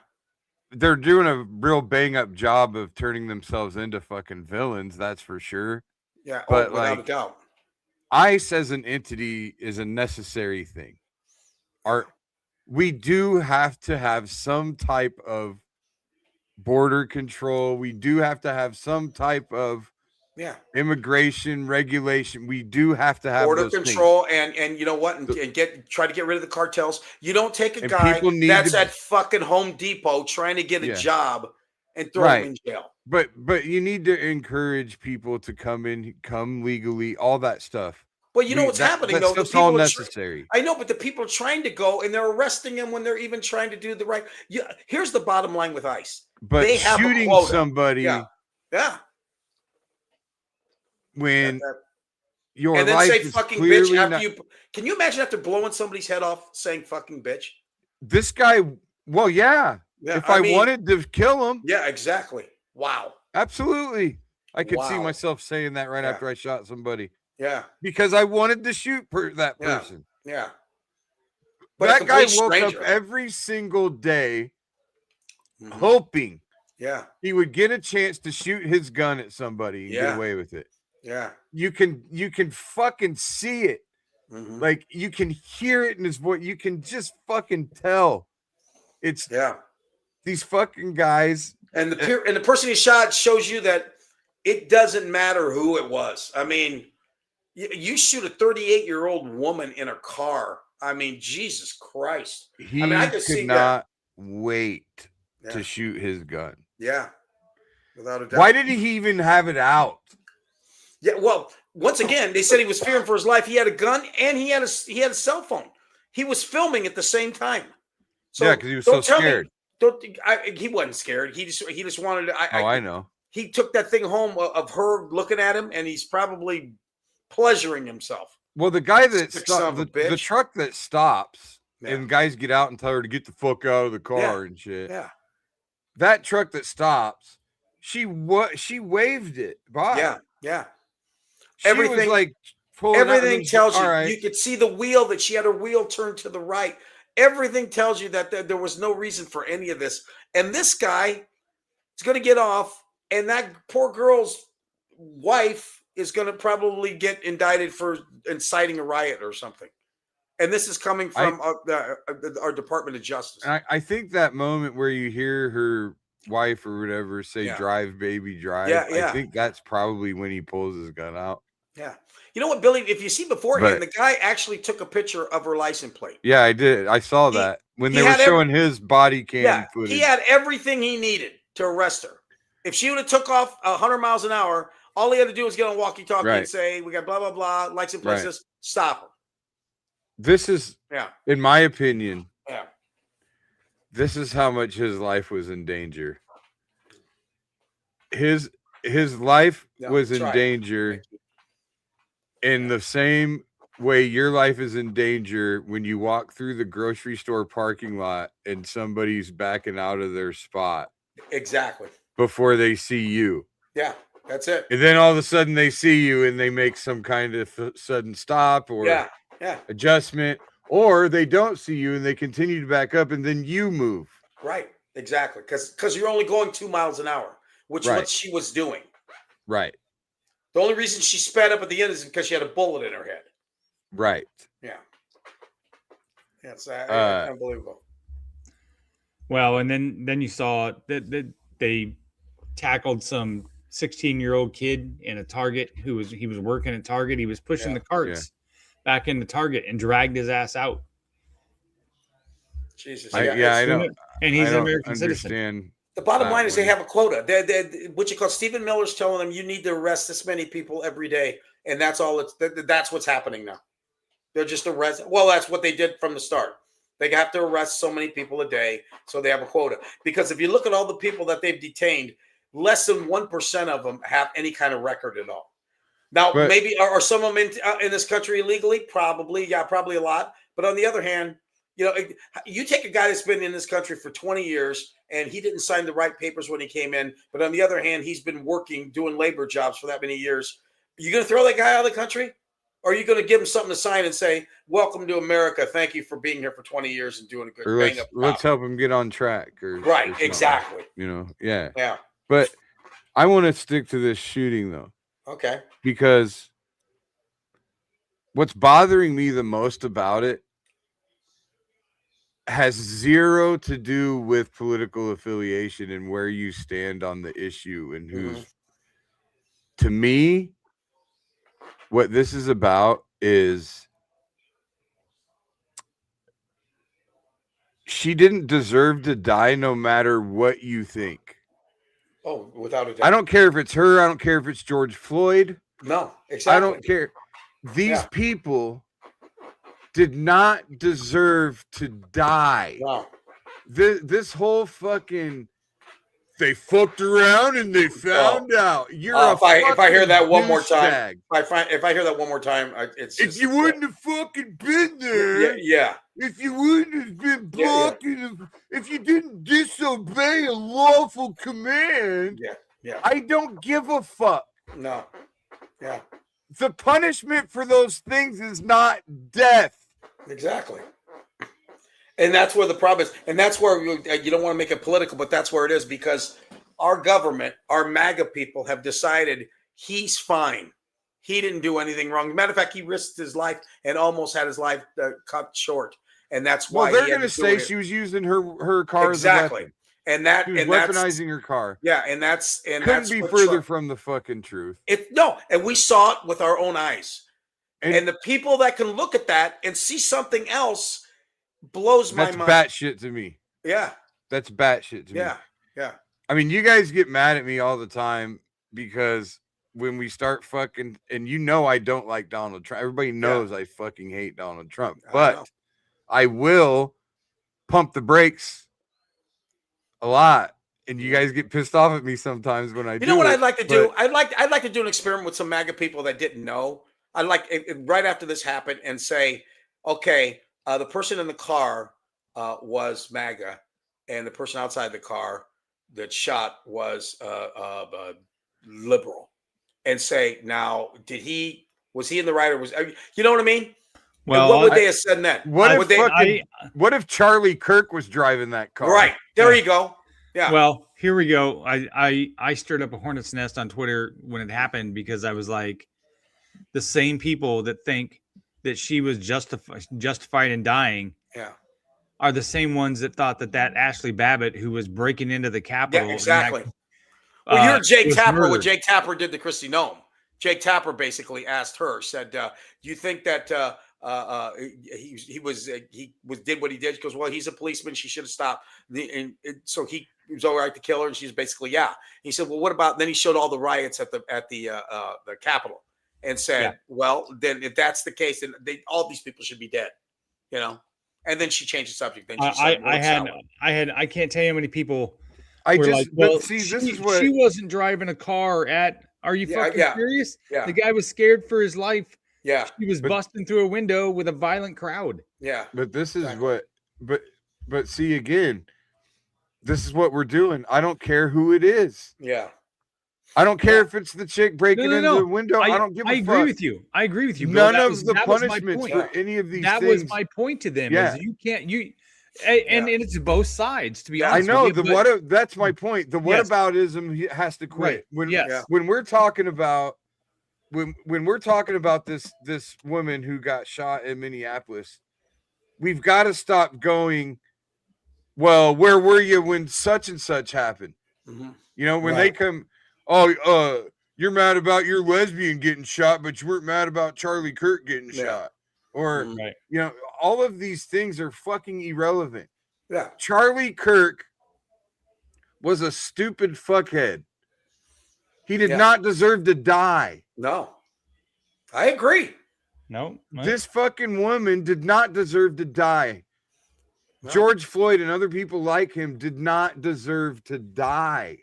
They're doing a real bang up job of turning themselves into fucking villains. That's for sure. Yeah. But without a doubt. ICE as an entity is a necessary thing. We do have to have some type of border control. We do have to have some type of immigration regulation. We do have to have border control things. and you know what? And try to get rid of the cartels. You don't take a guy that's at fucking Home Depot trying to get a job and throw him in jail. But you need to encourage people to come legally, all that stuff. Well, you know what's happening, though. That's all necessary. I know, but the people are trying to go, and they're arresting them when they're even trying to do the right. Here's the bottom line with ICE. But they have shooting somebody, when your and then life say is fucking bitch after you. Can you imagine after blowing somebody's head off saying fucking bitch? This guy, well, if I wanted to kill him, exactly. Wow, absolutely, I could see myself saying that right after I shot somebody. Yeah, because I wanted to shoot that person. Yeah, but that guy woke up every single day hoping he would get a chance to shoot his gun at somebody and get away with it. Yeah, you can fucking see it Like you can hear it in his voice. You can just fucking tell. It's these fucking guys. And the person he shot shows you that it doesn't matter who it was. I mean, you shoot a 38-year-old woman in a car. I mean, Jesus Christ. I could not wait to shoot his gun. Yeah. Without a doubt. Why did he even have it out? Yeah, well, once again, they said he was fearing for his life. He had a gun and he had a cell phone. He was filming at the same time. So because he was so scared. He wasn't scared. He just wanted to. I know. He took that thing home of her looking at him, and he's probably pleasuring himself. Well, the guy that stopped, the truck that stops, and guys get out and tell her to get the fuck out of the car and shit. Yeah. That truck that stops, she waved it by. Yeah, yeah. Everything was like everything tells you. Right. You could see the wheel that she had her wheel turned to the right. Everything tells you that there was no reason for any of this. And this guy is going to get off, and that poor girl's wife is going to probably get indicted for inciting a riot or something. And this is coming from our Department of Justice. I think that moment where you hear her wife or whatever say, drive, baby, drive. I think that's probably when he pulls his gun out. Yeah. You know what, Billy? If you see beforehand, the guy actually took a picture of her license plate. Yeah, I did. I saw that when they were showing his body cam footage. He had everything he needed to arrest her. If she would have took off 100 miles an hour, all he had to do was get on walkie-talkie and say, we got blah, blah, blah, license plate, stop her. This is, in my opinion, this is how much his life was in danger. His life was in danger in the same way your life is in danger when you walk through the grocery store parking lot and somebody's backing out of their spot. Exactly. Before they see you. Yeah, that's it. And then all of a sudden they see you and they make some kind of sudden stop or adjustment, or they don't see you and they continue to back up and then you move. Right, exactly. Because you're only going 2 miles an hour, which is what she was doing. Right. The only reason she sped up at the end is because she had a bullet in her head. Right. Yeah. It's unbelievable. Well, and then you saw that they tackled some 16-year-old kid in a Target he was working at Target. He was pushing the carts back into Target and dragged his ass out. Jesus. I know. And he's an American citizen. The bottom line is they have a quota. What you call Stephen Miller's telling them you need to arrest this many people every day, and that's all. That's what's happening now. They're just arresting. Well, that's what they did from the start. They have to arrest so many people a day, so they have a quota. Because if you look at all the people that they've detained, less than 1% of them have any kind of record at all. Now, maybe are some of them in this country illegally? Probably, probably a lot. But on the other hand, you take a guy that's been in this country for 20 years and he didn't sign the right papers when he came in. But on the other hand, he's been doing labor jobs for that many years. Are you going to throw that guy out of the country? Or are you going to give him something to sign and say, welcome to America. Thank you for being here for 20 years and doing a good thing. Let's help him get on track. Right, exactly. Yeah. But I want to stick to this shooting, though. Okay. Because what's bothering me the most about it has zero to do with political affiliation and where you stand on the issue and who's. To me, what this is about is she didn't deserve to die no matter what you think. Oh, without a doubt. I don't care if it's her. I don't care if it's George Floyd. No, exactly. I don't care. These people did not deserve to die. No. This whole fucking... They fucked around and they found out. You're if I hear that one more time, if I hear that one more time, it's just, if you wouldn't have fucking been there, if you wouldn't have been blocking, if you didn't disobey a lawful command, I don't give a fuck. No, the punishment for those things is not death. Exactly. And that's where the problem is. And that's where you don't want to make it political, but that's where it is, because our government, our MAGA people have decided he's fine. he didn't do anything wrong. Matter of fact, he risked his life and almost had his life cut short, and that's why they're going to say she was using her car exactly. as a weapon. And that she was weaponizing her car. Yeah, and couldn't be further from the fucking truth. And we saw it with our own eyes. And the people that can look at that and see something else blows my mind. That's batshit to me. Yeah. That's batshit to me. Yeah. I mean, you guys get mad at me all the time because when we start fucking, and I don't like Donald Trump. Everybody knows I fucking hate Donald Trump. But I will pump the brakes a lot. And you guys get pissed off at me sometimes when I do. You know what I'd like to do? I'd like to do an experiment with some MAGA people that didn't know. I'd like right after this happened and say, okay, the person in the car was MAGA, and the person outside the car that shot was liberal, and say, now, was he in the right, or was, you know what I mean? Well, and what would they have said then? What if Charlie Kirk was driving that car? Right. There you go. Yeah. Well, here we go. I stirred up a hornet's nest on Twitter when it happened because I was like, the same people that think that she was justified in dying are the same ones that thought that Ashley Babbitt, who was breaking into the Capitol. Yeah, exactly. Well, you're Jake Tapper. What Jake Tapper did to Kristi Noem. Jake Tapper basically asked her, said, "Do you think that he did what he did?" She goes, "Well, he's a policeman. She should have stopped." So he was all right to kill her, and she's basically He said, "Well, what about?" Then he showed all the riots at the Capitol, and said, "Well, then if that's the case, then all these people should be dead," And then she changed the subject. Then I can't tell you how many people. She wasn't driving a car at. Are you fucking serious? Yeah. The guy was scared for his life. Yeah. She was busting through a window with a violent crowd. Yeah. But this is but see, again, this is what we're doing. I don't care who it is. Yeah. I don't care if it's the chick breaking into the window. I don't give a fuck. I agree with you. None of the punishments for any of these things. That was my point to them. Yeah. Is and it's both sides, to be honest. I know that's my point. The whataboutism has to quit. Right. When we're talking about when we're talking about this woman who got shot in Minneapolis, we've got to stop going, well, where were you when such and such happened? Mm-hmm. When they come, you're mad about your lesbian getting shot, but you weren't mad about Charlie Kirk getting shot. Or, all of these things are fucking irrelevant. Yeah. Charlie Kirk was a stupid fuckhead. He did not deserve to die. No. I agree. No. This fucking woman did not deserve to die. No. George Floyd and other people like him did not deserve to die.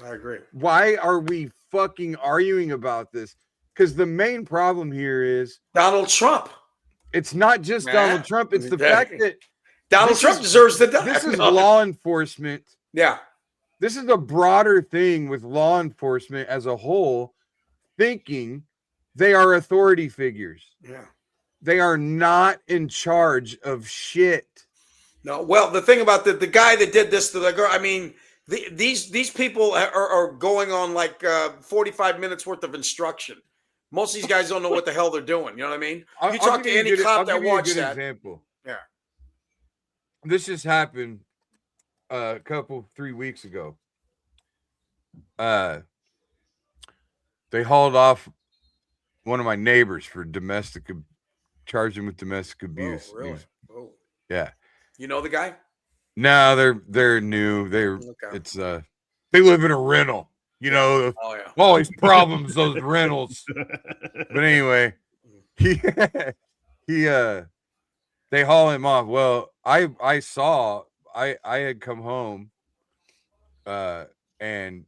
I agree. Why are we fucking arguing about this? Because the main problem here is Donald Trump. It's not just Donald Trump. It's the fact that Donald Trump deserves to die. This is law enforcement. Yeah. This is a broader thing with law enforcement as a whole, thinking they are authority figures. Yeah. They are not in charge of shit. No. Well, the thing about the guy that did this to the girl, I mean, these people are going on like 45 minutes worth of instruction. Most of these guys don't know what the hell they're doing. You know what I mean? You talk to any cop that watched that. Example. Yeah. This just happened 3 weeks ago. They hauled off one of my neighbors for charged him with domestic abuse. Oh, really? Oh. Yeah. You know the guy? No, they're new. They live in a rental. All these problems, those rentals. But anyway, they haul him off. Well, I had come home, and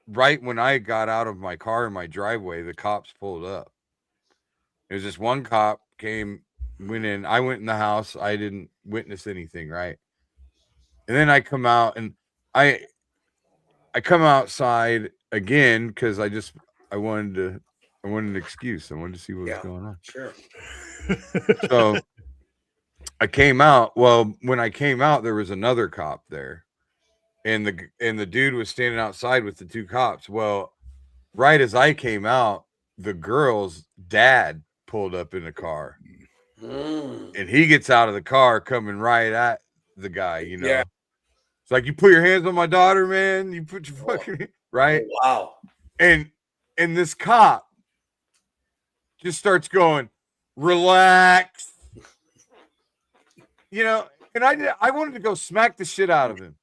right when I got out of my car in my driveway, the cops pulled up. It was just one cop went in. I went in the house. I didn't witness anything, right? And then I come out and I come outside again because I wanted an excuse. I wanted to see what was going on. Sure. So I came out. Well, when I came out, there was another cop there, and the dude was standing outside with the two cops. Well, right as I came out, the girl's dad pulled up in a car, Mm. and he gets out of the car coming right at the guy. You know, Yeah. it's like, you put your hands on my daughter, man. You put your fucking right. Oh, wow. And this cop just starts going, relax. You know, and I wanted to go smack the shit out of him.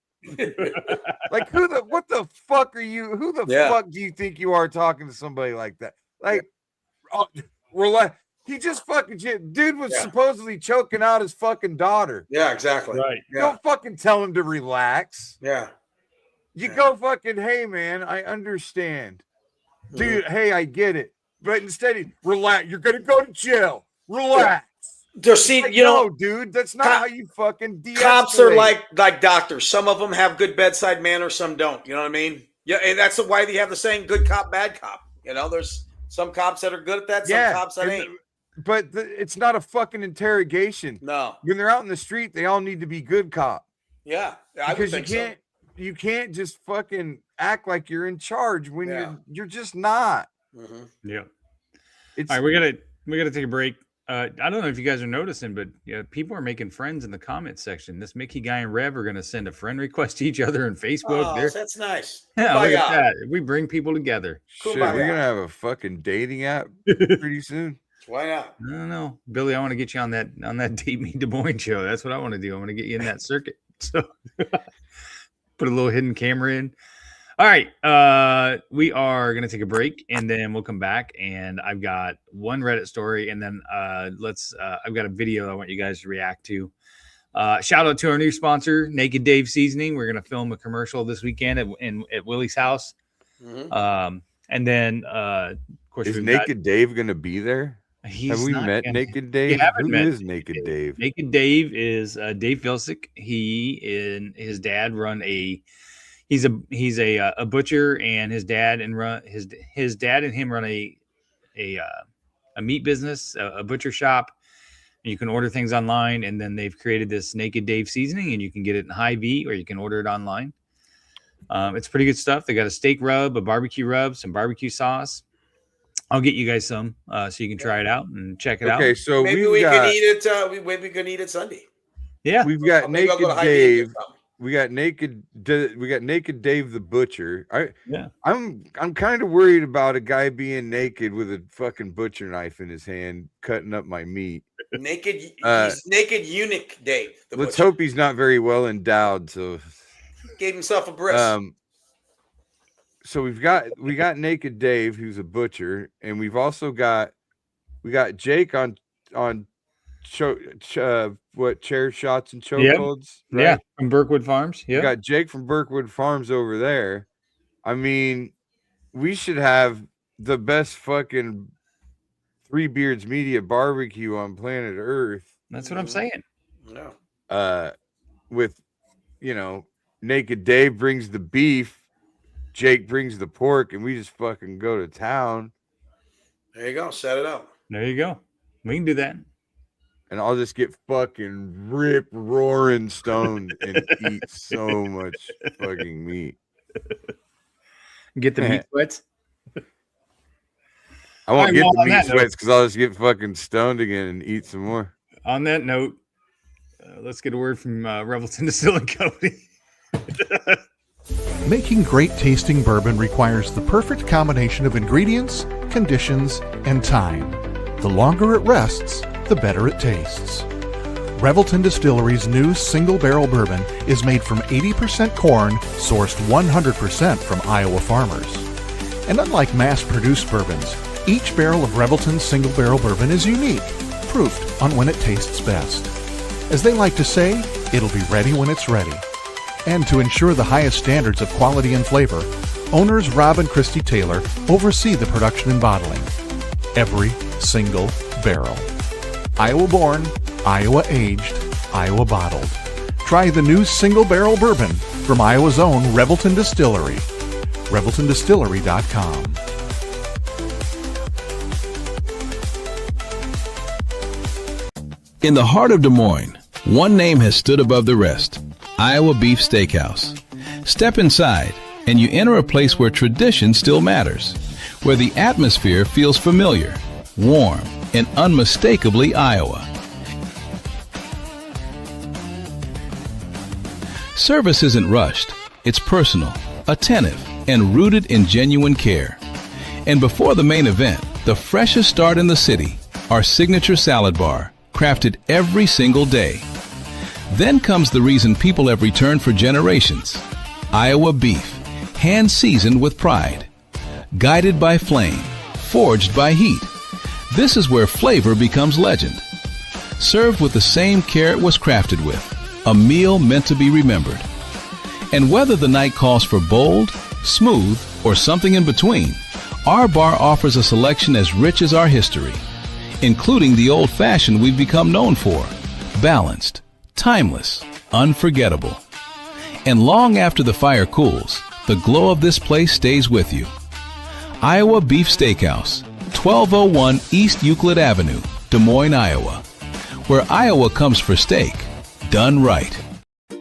Like, what the fuck are you? Who the fuck do you think you are talking to somebody like that? Like, relax. He just fucking dude was supposedly choking out his fucking daughter. Yeah, exactly. Right. Yeah. Don't fucking tell him to relax. Yeah. You go fucking, hey man, I understand. Dude, hey, I get it. But instead, relax. You're gonna go to jail. Relax. Like, no, dude, that's not how you fucking de-escalate. Cops are like doctors. Some of them have good bedside manner, some don't. You know what I mean? Yeah, and that's why they have the saying "good cop, bad cop." You know, there's some cops that are good at that, some cops that ain't. But it's not a fucking interrogation. No, when they're out in the street, they all need to be good cop. Yeah, I would think so. You can't just fucking act like you're in charge when you're just not. Mm-hmm. Yeah. All right, we gotta take a break. I don't know if you guys are noticing, but people are making friends in the comment section. This Mickey guy and Rev are going to send a friend request to each other on Facebook. Oh, that's nice. Yeah, look at that. We bring people together. Shit, we're going to have a fucking dating app pretty soon. Why not? I don't know. Billy, I want to get you on that Date Me Des Moines show. That's what I want to do. I want to get you in that circuit. So put a little hidden camera in. All right, we are going to take a break, and then we'll come back, and I've got one Reddit story, and then I've got a video I want you guys to react to. Shout out to our new sponsor, Naked Dave Seasoning. We're going to film a commercial this weekend at Willie's house. Mm-hmm. And then, of course, is Naked Dave going to be there? Have we met Naked Dave? Who is Naked Dave? Naked Dave is Dave Vilsick. He and his dad run He's a butcher, and his dad and him run a meat business, a butcher shop. You can order things online, and then they've created this Naked Dave seasoning, and you can get it in Hy-Vee, or you can order it online. It's pretty good stuff. They got a steak rub, a barbecue rub, some barbecue sauce. I'll get you guys some so you can try it out and check it out. Okay, so maybe we can eat it. Maybe we can eat it Sunday. Yeah, we've got Naked Dave. We got Naked Dave the Butcher. I'm kind of worried about a guy being naked with a fucking butcher knife in his hand, cutting up my meat. He's Naked Eunuch Dave. Let's hope he's not very well endowed. So gave himself a breast. So we got Naked Dave, who's a butcher, and we've also got Jake on chair shots and chokeholds, right? Yeah, from Burkwood Farms. Yeah, we got Jake from Burkwood Farms over there. I mean, we should have the best fucking Three Beards Media barbecue on planet Earth. That's what I'm saying. No. With Naked Dave brings the beef, Jake brings the pork, and we just fucking go to town. There you go. Set it up. There you go. We can do that. And I'll just get fucking roaring stoned and eat so much fucking meat. Get the meat sweats? I won't get the meat sweats because I'll just get fucking stoned again and eat some more. On that note, let's get a word from Revelton Distilling Company. Making great tasting bourbon requires the perfect combination of ingredients, conditions, and time. The longer it rests, the better it tastes. Revelton Distillery's new single barrel bourbon is made from 80% corn, sourced 100% from Iowa farmers. And unlike mass-produced bourbons, each barrel of Revelton's single barrel bourbon is unique, proofed on when it tastes best. As they like to say, it'll be ready when it's ready. And to ensure the highest standards of quality and flavor, owners Rob and Christy Taylor oversee the production and bottling. Every single barrel. Iowa born, Iowa aged, Iowa bottled. Try the new single barrel bourbon from Iowa's own Revelton Distillery. ReveltonDistillery.com. In the heart of Des Moines, one name has stood above the rest: Iowa Beef Steakhouse. Step inside, and you enter a place where tradition still matters, where the atmosphere feels familiar, warm, and unmistakably Iowa. Service isn't rushed. It's personal, attentive, and rooted in genuine care. And before the main event, the freshest start in the city, our signature salad bar, crafted every single day. Then comes the reason people have returned for generations. Iowa beef, hand-seasoned with pride. Guided by flame, forged by heat. This is where flavor becomes legend. Served with the same care it was crafted with. A meal meant to be remembered. And whether the night calls for bold, smooth, or something in between, our bar offers a selection as rich as our history, including the old-fashioned we've become known for. Balanced, timeless, unforgettable. And long after the fire cools, the glow of this place stays with you. Iowa Beef Steakhouse, 1201 East Euclid Avenue, Des Moines, Iowa. Where Iowa comes for steak, done right.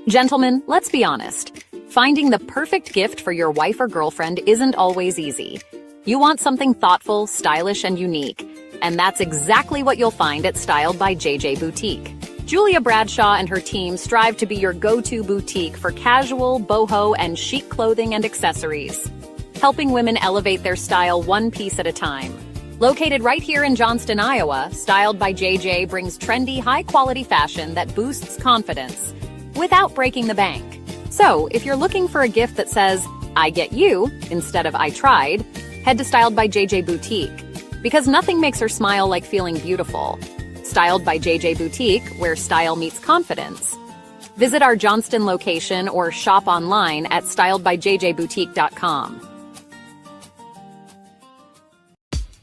Gentlemen, let's be honest. Finding the perfect gift for your wife or girlfriend isn't always easy. You want something thoughtful, stylish, and unique. And that's exactly what you'll find at Styled by JJ Boutique. Julia Bradshaw and her team strive to be your go-to boutique for casual, boho, and chic clothing and accessories, helping women elevate their style one piece at a time. Located right here in Johnston, Iowa, Styled by JJ brings trendy, high-quality fashion that boosts confidence without breaking the bank. So, if you're looking for a gift that says, I get you, instead of I tried, head to Styled by JJ Boutique, because nothing makes her smile like feeling beautiful. Styled by JJ Boutique, where style meets confidence. Visit our Johnston location or shop online at styledbyjjboutique.com.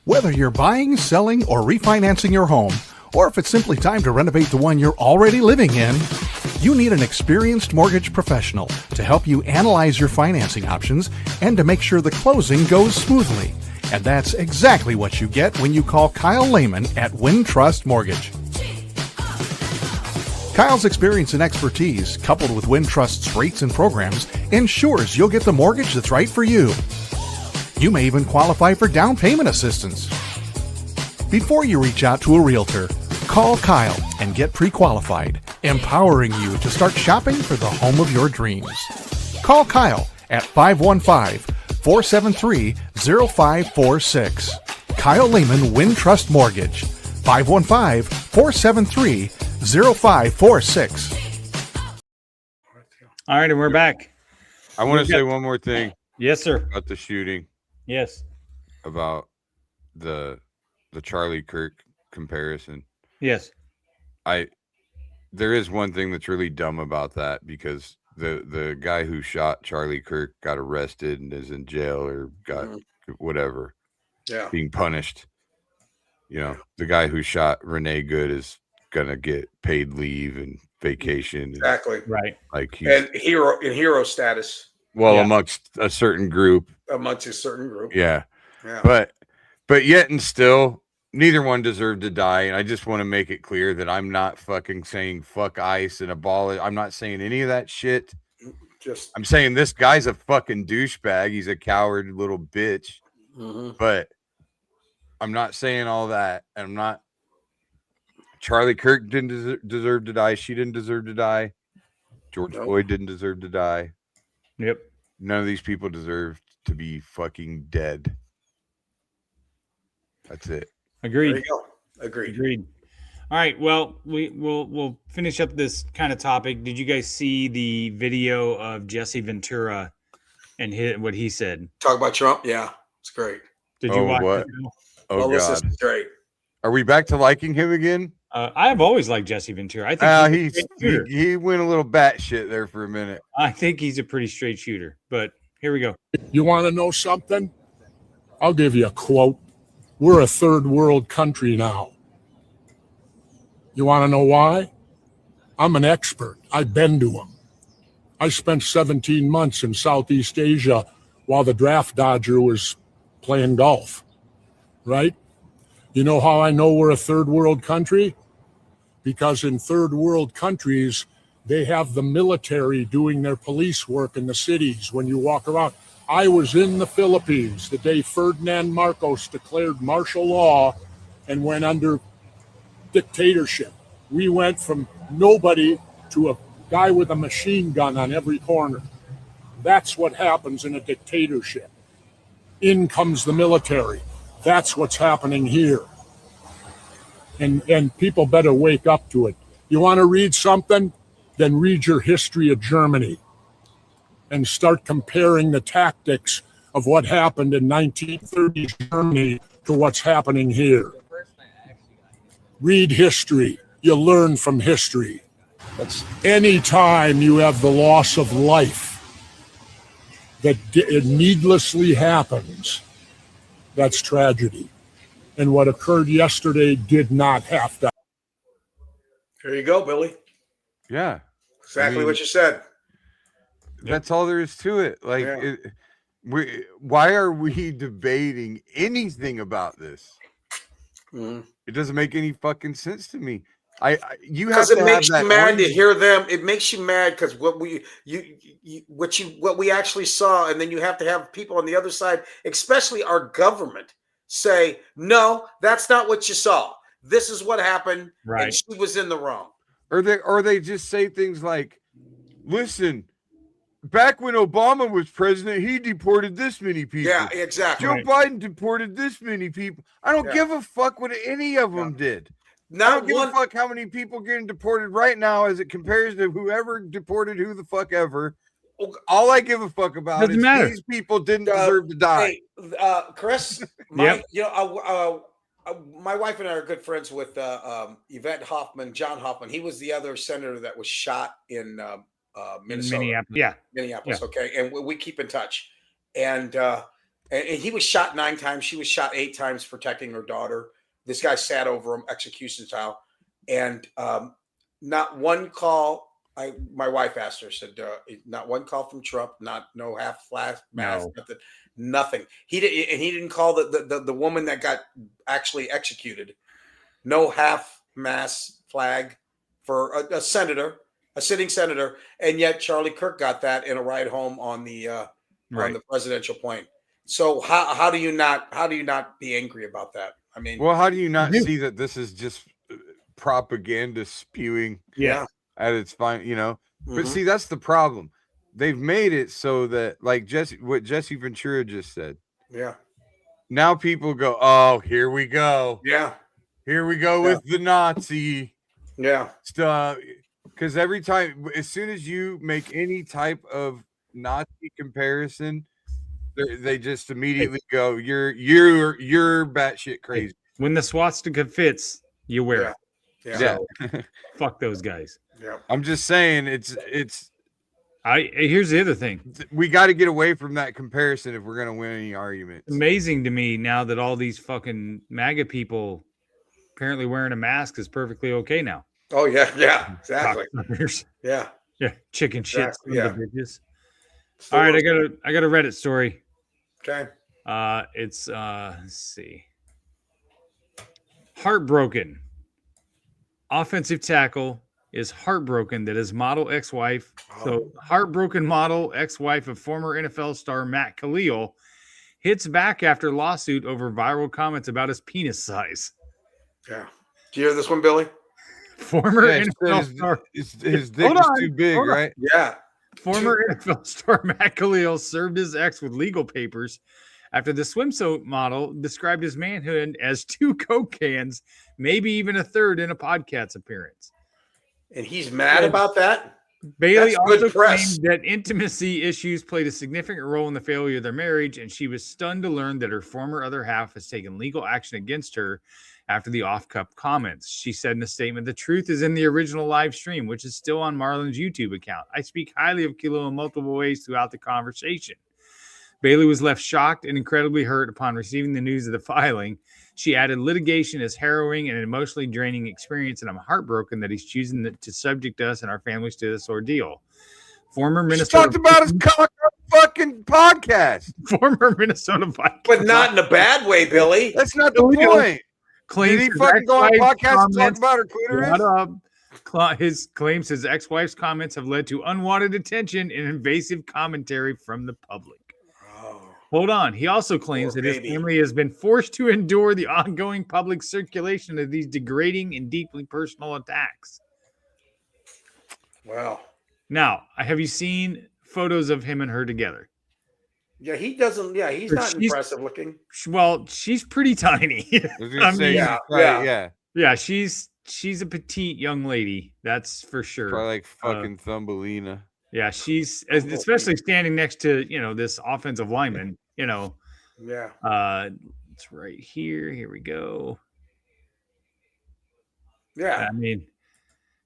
Whether you're buying, selling, or refinancing your home, or if it's simply time to renovate the one you're already living in, you need an experienced mortgage professional to help you analyze your financing options and to make sure the closing goes smoothly. And that's exactly what you get when you call Kyle Lehman at Wintrust Mortgage. Kyle's experience and expertise, coupled with Wintrust's rates and programs, ensures you'll get the mortgage that's right for you. You may even qualify for down payment assistance. Before you reach out to a realtor, call Kyle and get pre-qualified, empowering you to start shopping for the home of your dreams. Call Kyle at 515-473-0546. Kyle Lehman, Wintrust Mortgage, 515-473-0546. All right, and we're back. I want to say one more thing. Yes, sir. About the shooting. Yes. About the Charlie Kirk comparison. Yes. There is one thing that's really dumb about that, because the guy who shot Charlie Kirk got arrested and is in jail or got whatever. Yeah. Being punished. You know, the guy who shot Renee Good is gonna get paid leave and vacation. Exactly. Right. Like and hero status. Well, amongst a certain group. Yeah. But yet and still, neither one deserved to die. And I just want to make it clear that I'm not fucking saying fuck ICE and abolish. I'm not saying any of that shit. I'm saying this guy's a fucking douchebag. He's a coward little bitch. Mm-hmm. But I'm not saying all that. And I'm not. Charlie Kirk didn't deserve to die. She didn't deserve to die. George Floyd didn't deserve to die. Yep. None of these people deserve to be fucking dead. That's it. Agreed. There you go. Agreed. All right. Well, we'll finish up this kind of topic. Did you guys see the video of Jesse Ventura and what he said? Talk about Trump? Yeah, it's great. Did you watch what? it? Oh, this God. is great. Are we back to liking him again? I have always liked Jesse Ventura. I think he went a little batshit there for a minute. I think he's a pretty straight shooter. But here we go. You want to know something? I'll give you a quote. We're a third world country now. You want to know why? I'm an expert. I've been to them. I spent 17 months in Southeast Asia while the draft dodger was playing golf, right? You know how I know we're a third world country? Because in third world countries, they have the military doing their police work in the cities when you walk around. I was in the Philippines the day Ferdinand Marcos declared martial law and went under dictatorship. We went from nobody to a guy with a machine gun on every corner. That's what happens in a dictatorship. In comes the military. That's what's happening here. And people better wake up to it. You want to read something? Then read your history of Germany and start comparing the tactics of what happened in 1930s Germany to what's happening here. Read history. You learn from history. Anytime you have the loss of life that needlessly happens, that's tragedy. And what occurred yesterday did not have to. There you go, Billy. Yeah. Exactly what you said. That's all there is to it. Like, why are we debating anything about this? It doesn't make any fucking sense to me. You have to it makes have you that mad to hear them. It makes you mad because what we actually saw, and then you have to have people on the other side, especially our government, say, no, that's not what you saw. This is what happened, and she was in the wrong. Or they just say things like, listen, back when Obama was president, he deported this many people. Yeah, exactly. Joe Biden deported this many people. I don't give a fuck what any of them did. I don't give a fuck how many people getting deported right now as it compares to whoever deported who the fuck ever. All I give a fuck about is these people didn't deserve to die. Hey, Chris, my wife and I are good friends with Yvette Hoffman, John Hoffman. He was the other senator that was shot in Minnesota. Minneapolis. Yeah. Okay, and we keep in touch. And he was shot 9 times. She was shot 8 times protecting her daughter. This guy sat over him, execution style, and not one call. My wife asked her, said, not one call from Trump, no half flash mask, nothing. He didn't call the woman that got actually executed. No half mast flag for a senator, a sitting senator, and yet Charlie Kirk got that in a ride home on the presidential plane. So how do you not be angry about that? I mean, well, how do you not see that this is just propaganda spewing at its fine, But see, that's the problem. They've made it so that, like what Jesse Ventura just said. Yeah. Now people go, oh, here we go. Yeah. Here we go with the Nazi stuff. Because every time, as soon as you make any type of Nazi comparison, they just immediately go, you're batshit crazy. When the swastika fits, you wear it. Yeah. So, fuck those guys. Yeah. I'm just saying here's the other thing. We got to get away from that comparison if we're going to win any arguments. Amazing to me now that all these fucking MAGA people apparently wearing a mask is perfectly okay now. Oh yeah, exactly. Yeah. Chicken shit. Yeah. Bitches. All right, I got a Reddit story. Okay. It's let's see. Heartbroken. Offensive tackle is heartbroken that his model ex-wife, heartbroken model ex-wife of former NFL star Matt Khalil, hits back after lawsuit over viral comments about his penis size. Yeah. Do you hear this one, Billy? Former NFL star. His dick is too big, right? Yeah. Former NFL star Matt Khalil served his ex with legal papers after the swimsuit model described his manhood as 2 Coke cans, maybe even a third in a podcast appearance. And he's mad about that? Bailey also claimed that intimacy issues played a significant role in the failure of their marriage, and she was stunned to learn that her former other half has taken legal action against her after the off-cup comments. She said in a statement, "The truth is in the original live stream, which is still on Marlon's YouTube account. I speak highly of Kilo in multiple ways throughout the conversation." Bailey was left shocked and incredibly hurt upon receiving the news of the filing. She added, "Litigation is harrowing and an emotionally draining experience, and I'm heartbroken that he's choosing to subject us and our families to this ordeal." Former Minnesota talked about his cock fucking podcast. Former Minnesota Vikings, but not in a bad way, Billy. That's not the point. Claims did he fucking go on a podcast and talk about her clitoris? Claims his ex-wife's comments have led to unwanted attention and invasive commentary from the public. hold on. He also claims Poor that his baby. family has been forced to endure the ongoing public circulation of these degrading and deeply personal attacks. Wow. Now, have you seen photos of him and her together? Yeah, he doesn't. Yeah, he's Or not she's- impressive looking. Well, she's pretty tiny. I was gonna I say, mean, she's yeah, probably- yeah. yeah, yeah, she's a petite young lady. That's for sure. probably like fucking Thumbelina. Yeah, she's especially standing next to this offensive lineman. Yeah. It's right here. Here we go. Yeah. I mean,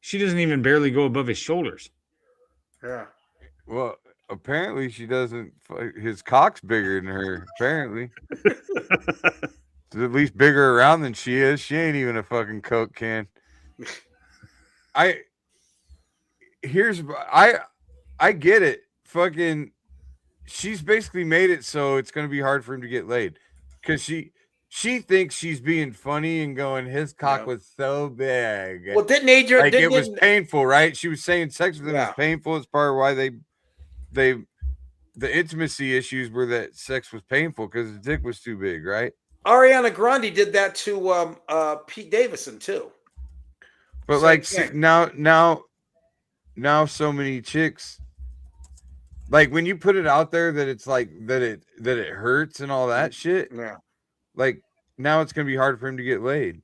she doesn't even barely go above his shoulders. Yeah. Well, apparently she doesn't. His cock's bigger than her. Apparently, she's at least bigger around than she is. She ain't even a fucking Coke can. I get it. Fucking, she's basically made it so it's gonna be hard for him to get laid, because she thinks she's being funny and going, his cock was so big. Well, didn't Adrian? Like it was painful, right? She was saying sex with him was painful. It's part of why the intimacy issues were that sex was painful because the dick was too big, right? Ariana Grande did that to Pete Davidson too. But Same like thing. now so many chicks, like when you put it out there that it's like that it hurts and all that shit. Yeah. Like now it's gonna be hard for him to get laid.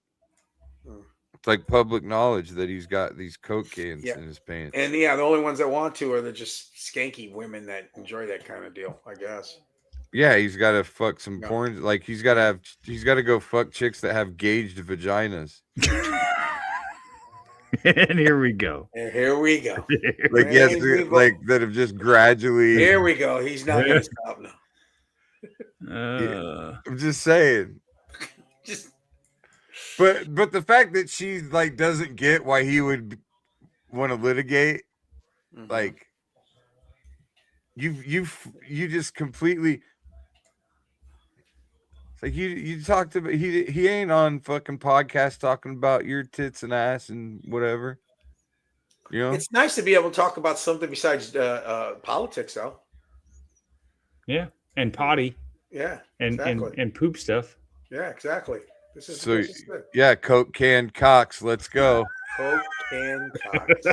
It's like public knowledge that he's got these Coke cans in his pants. And yeah, the only ones that want to are the just skanky women that enjoy that kind of deal, I guess. Yeah, he's got to fuck some porn. Like he's got to go fuck chicks that have gauged vaginas. And here we go. And here we go. Like yes, like that have just gradually. Here we go. He's not going to stop now. I'm just saying. But the fact that she like doesn't get why he would want to litigate, like you just completely. It's like you talked about he ain't on fucking podcast talking about your tits and ass and whatever. You know, It's nice to be able to talk about something besides politics, though. Yeah, and potty. Yeah, and exactly. and poop stuff. Yeah, exactly. This is so good. yeah, Coke can cocks. Let's go. Coke can cocks.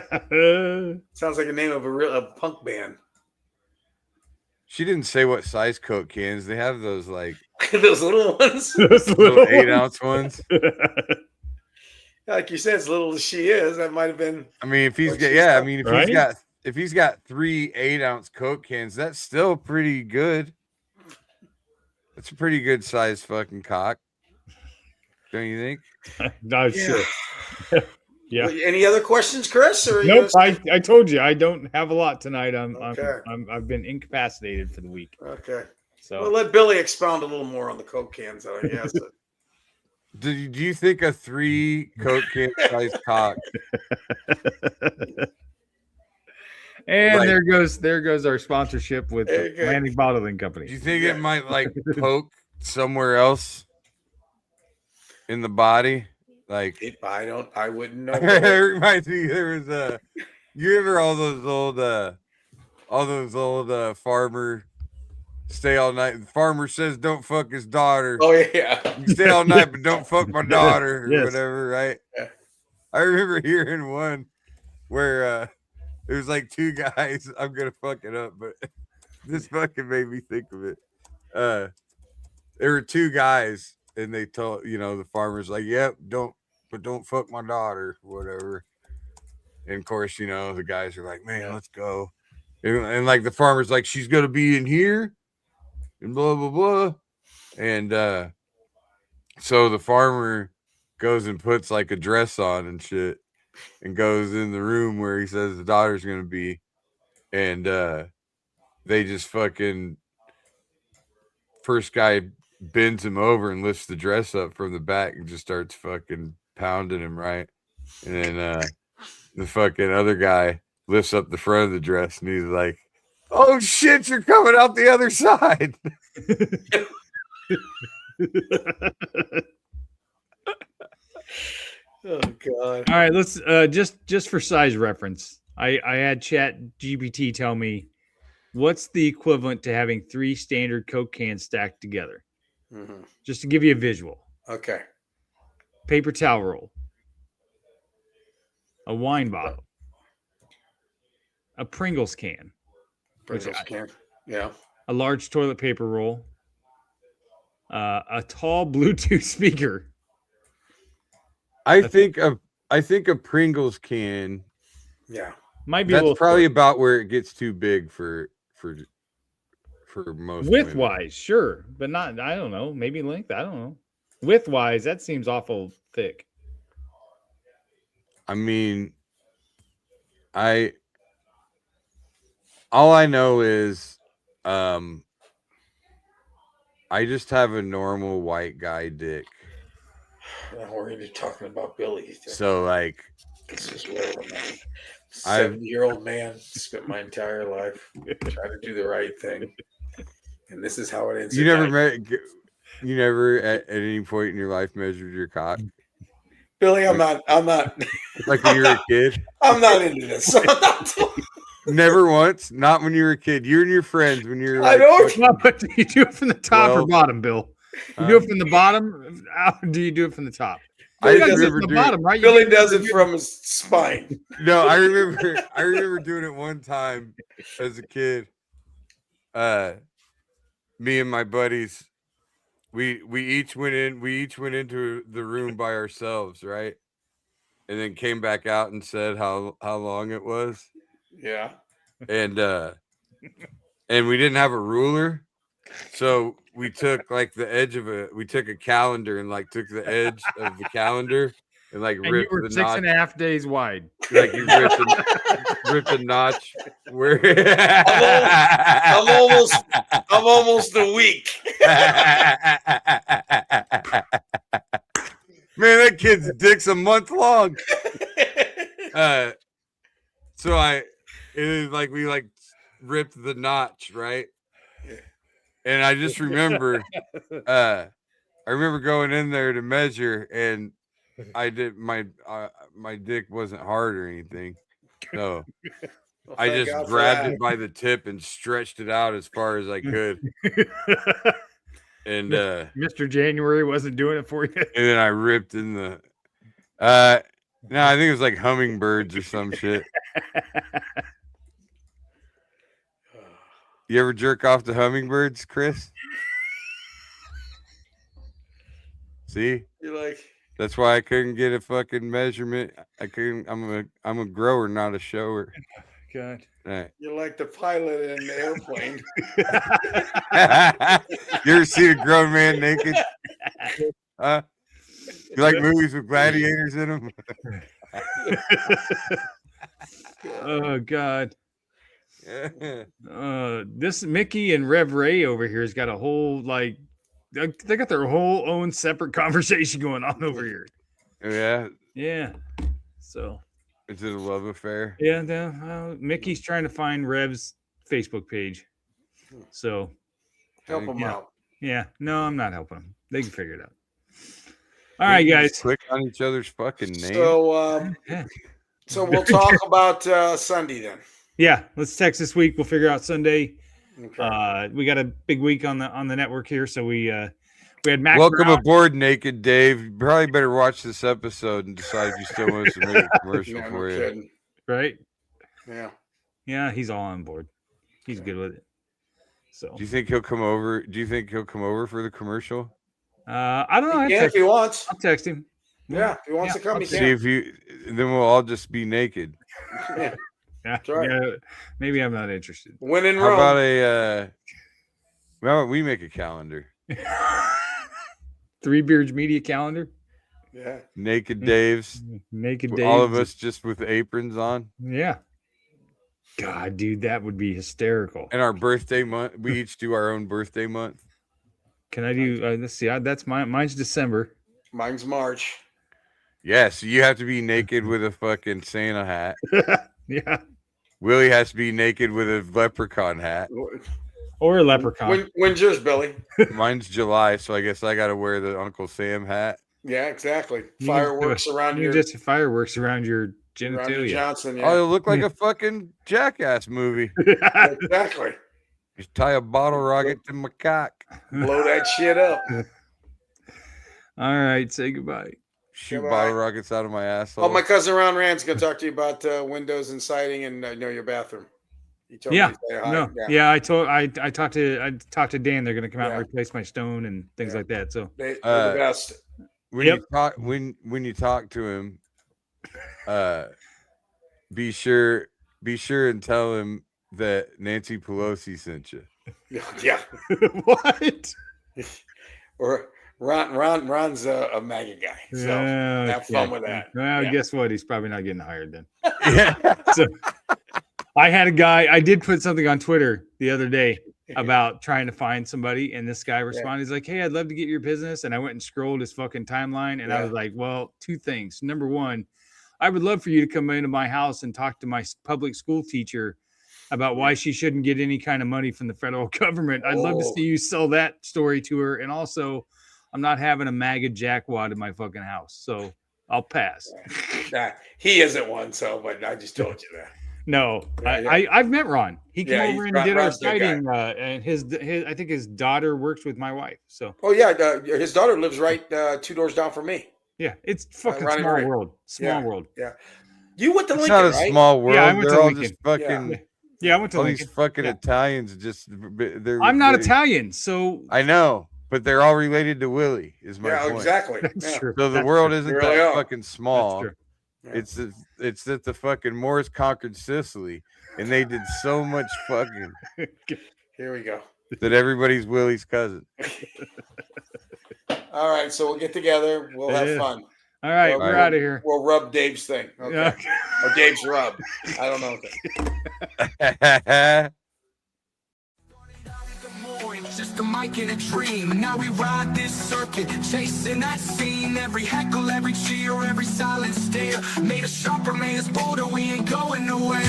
Sounds like a name of a punk band. She didn't say what size Coke cans. They have those like those little ones, those little 8-ounce ones. Like you said, as little as she is, that might have been. I mean, if he's got, I mean, if he's got 3 8-ounce Coke cans, that's still pretty good. That's a pretty good size fucking cock. Don't you think? No, sure. Yeah. Any other questions, Chris? Or nope. I told you I don't have a lot tonight. Okay. I've been incapacitated for the week. Okay. So we'll let Billy expound a little more on the Coke cans, I guess. Do you think a 3 Coke can size cock? And like, there goes our sponsorship with the Atlantic Bottling Company. Do you think it might like poke somewhere else in the body? Like I wouldn't know. It reminds me there was you ever all those old farmer stay all night. The farmer says don't fuck his daughter. Oh yeah. You stay all night, but don't fuck my daughter or Yes. whatever, right? Yeah. I remember hearing one where it was like 2 guys. I'm gonna fuck it up, but this fucking made me think of it. There were 2 guys, and they told the farmer's like, "Yep, don't fuck my daughter," whatever. And of course, the guys are like, "Man, let's go," and like the farmer's like, "She's gonna be in here," and blah blah blah, and so the farmer goes and puts like a dress on and shit, and goes in the room where he says the daughter's gonna be, and they just fucking first guy bends him over and lifts the dress up from the back and just starts fucking pounding him, right? And then the fucking other guy lifts up the front of the dress and he's like, "Oh shit, you're coming out the other side." Oh god. All right, let's just for size reference. I had Chat GPT tell me What's the equivalent to having 3 standard Coke cans stacked together? Mhm. Just to give you a visual. Okay. Paper towel roll. A wine bottle. A Pringles can. Pringles can. Yeah. A large toilet paper roll. A tall Bluetooth speaker. I think a Pringles can. Yeah. Might be That's probably about where it gets too big for most width women. wise, sure, but not. I don't know. Maybe length. I don't know. Width wise, that seems awful thick. I mean, all I know is, I just have a normal white guy dick. Now we're going to be talking about Billy. So like, this is whatever, man. 70-year-old man, spent my entire life trying to do the right thing, and this is how it ends. You never at any point in your life measured your cock, Billy. I'm not. Like when you were a kid. I'm not into this. Never once. Not when you were a kid. You and your friends when you were. I know. But do you do it from the top or bottom, Bill? You do it from the bottom. How do you do it from the top? I does it remember from the bottom, right? Billy does it from his spine. No, I remember doing it one time as a kid. Me and my buddies, we each went into the room by ourselves, right? And then came back out and said how long it was. Yeah. And we didn't have a ruler. So we took like we took a calendar and like took the edge of the calendar and like And ripped you were the 6.5 days wide. Like you ripped the notch where I'm almost a week. Man, that kid's dick's a month long. So it is like we like ripped the notch, right? And I just remember, I remember going in there to measure, and I did my dick wasn't hard or anything, so I just grabbed it by the tip and stretched it out as far as I could. And Mr. January wasn't doing it for you. And then I ripped in the. No, I think it was like hummingbirds or some shit. You ever jerk off to hummingbirds, Chris? See? You're like, that's why I couldn't get a fucking measurement. I couldn't. I'm a grower, not a shower. God. Right. You're like the pilot in the airplane. You ever seen a grown man naked? You like movies with gladiators in them? Oh God. This Mickey and Rev Ray over here has got a whole like they got their whole own separate conversation going on over here. Yeah. Yeah. So is it a love affair? Yeah, no, Mickey's trying to find Rev's Facebook page. So help him out. Yeah, no, I'm not helping them. They can figure it out. All right, guys. Click on each other's fucking name. So we'll talk about Sunday then. Yeah, let's text this week. We'll figure out Sunday. Okay. We got a big week on the network here, so we had Mac. Welcome Brown. aboard, Naked Dave. You probably better watch this episode and decide if you still want us to make a commercial for you. Kidding. Right? Yeah, he's all on board. He's good with it. So, do you think he'll come over? Do you think he'll come over for the commercial? I don't know. If he wants, I'll text him. Yeah, if he wants to come, he can. See if you. Then we'll all just be naked. Yeah. That's right. Yeah, maybe I'm not interested. When in How Rome. about how about we make a calendar? Three Beards Media calendar. Yeah. Naked Dave's. Naked Dave's. All of us just with aprons on. Yeah. God, dude, that would be hysterical. And our birthday month, we each do our own birthday month. Can I do? Let's see. That's mine's December. Mine's March. Yeah, so you have to be naked with a fucking Santa hat. Yeah. Willie has to be naked with a leprechaun hat. Or a leprechaun. When's yours, Billy? Mine's July, so I guess I got to wear the Uncle Sam hat. Yeah, exactly. Fireworks around you your. just fireworks around your genitalia. Johnson, Oh, yeah. it looked like a fucking Jackass movie. Exactly. Just tie a bottle rocket to my cock. Blow that shit up. All right, say goodbye. Shoot Goodbye. bottle rockets out of my asshole. Oh, my cousin Ron Rand's going to talk to you about windows and siding and know your bathroom. He told me to say hi. No, yeah. I talked to Dan. They're going to come out and replace my stone and things like that. So they're the best. When you talk to him, be sure and tell him that Nancy Pelosi sent you. Yeah. What? Or Ron's a MAGA guy, so have fun with that. Well, guess what? He's probably not getting hired then. So I had a guy. I did put something on Twitter the other day about trying to find somebody, and this guy responded. He's like, "Hey, I'd love to get your business." And I went and scrolled his fucking timeline, and I was like, "Well, two things. Number one, I would love for you to come into my house and talk to my public school teacher about why she shouldn't get any kind of money from the federal government. I'd love to see you sell that story to her. And also, I'm not having a MAGA jackwad in my fucking house, so I'll pass." Nah, he isn't one, but I just told you that. No, I've met Ron. He came over and did our Ron's a good siding, and his I think his daughter works with my wife. So his daughter lives right 2 doors down from me. Yeah, it's fucking small world. Small world. Yeah, you went to It's Lincoln, not a right? small world. Yeah, I went They're to all Lincoln. just fucking. Yeah, I went to all Lincoln. these fucking Yeah. Italians. I'm not Italian, so I know, but they're all related to Willie. Is my point. Exactly. That's true. So the That's world true. isn't They really that are. fucking small. That's true. It's that the fucking Moors conquered Sicily, and they did so much fucking Here we go. that everybody's Willie's cousin. All right, so we'll get together. We'll have fun. All right, we're out of here. We'll rub Dave's thing. Okay. Okay. Or Dave's rub. I don't know. Just a mic and a dream. Now we ride this circuit, chasing that scene. Every heckle, every cheer, every silent stare. Made us sharper, made us bolder. We ain't going nowhere.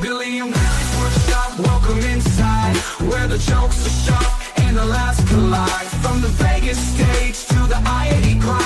Billy and Willie's workshop, welcome inside, where the jokes are sharp and the laughs collide. From the Vegas stage to the IAD grind.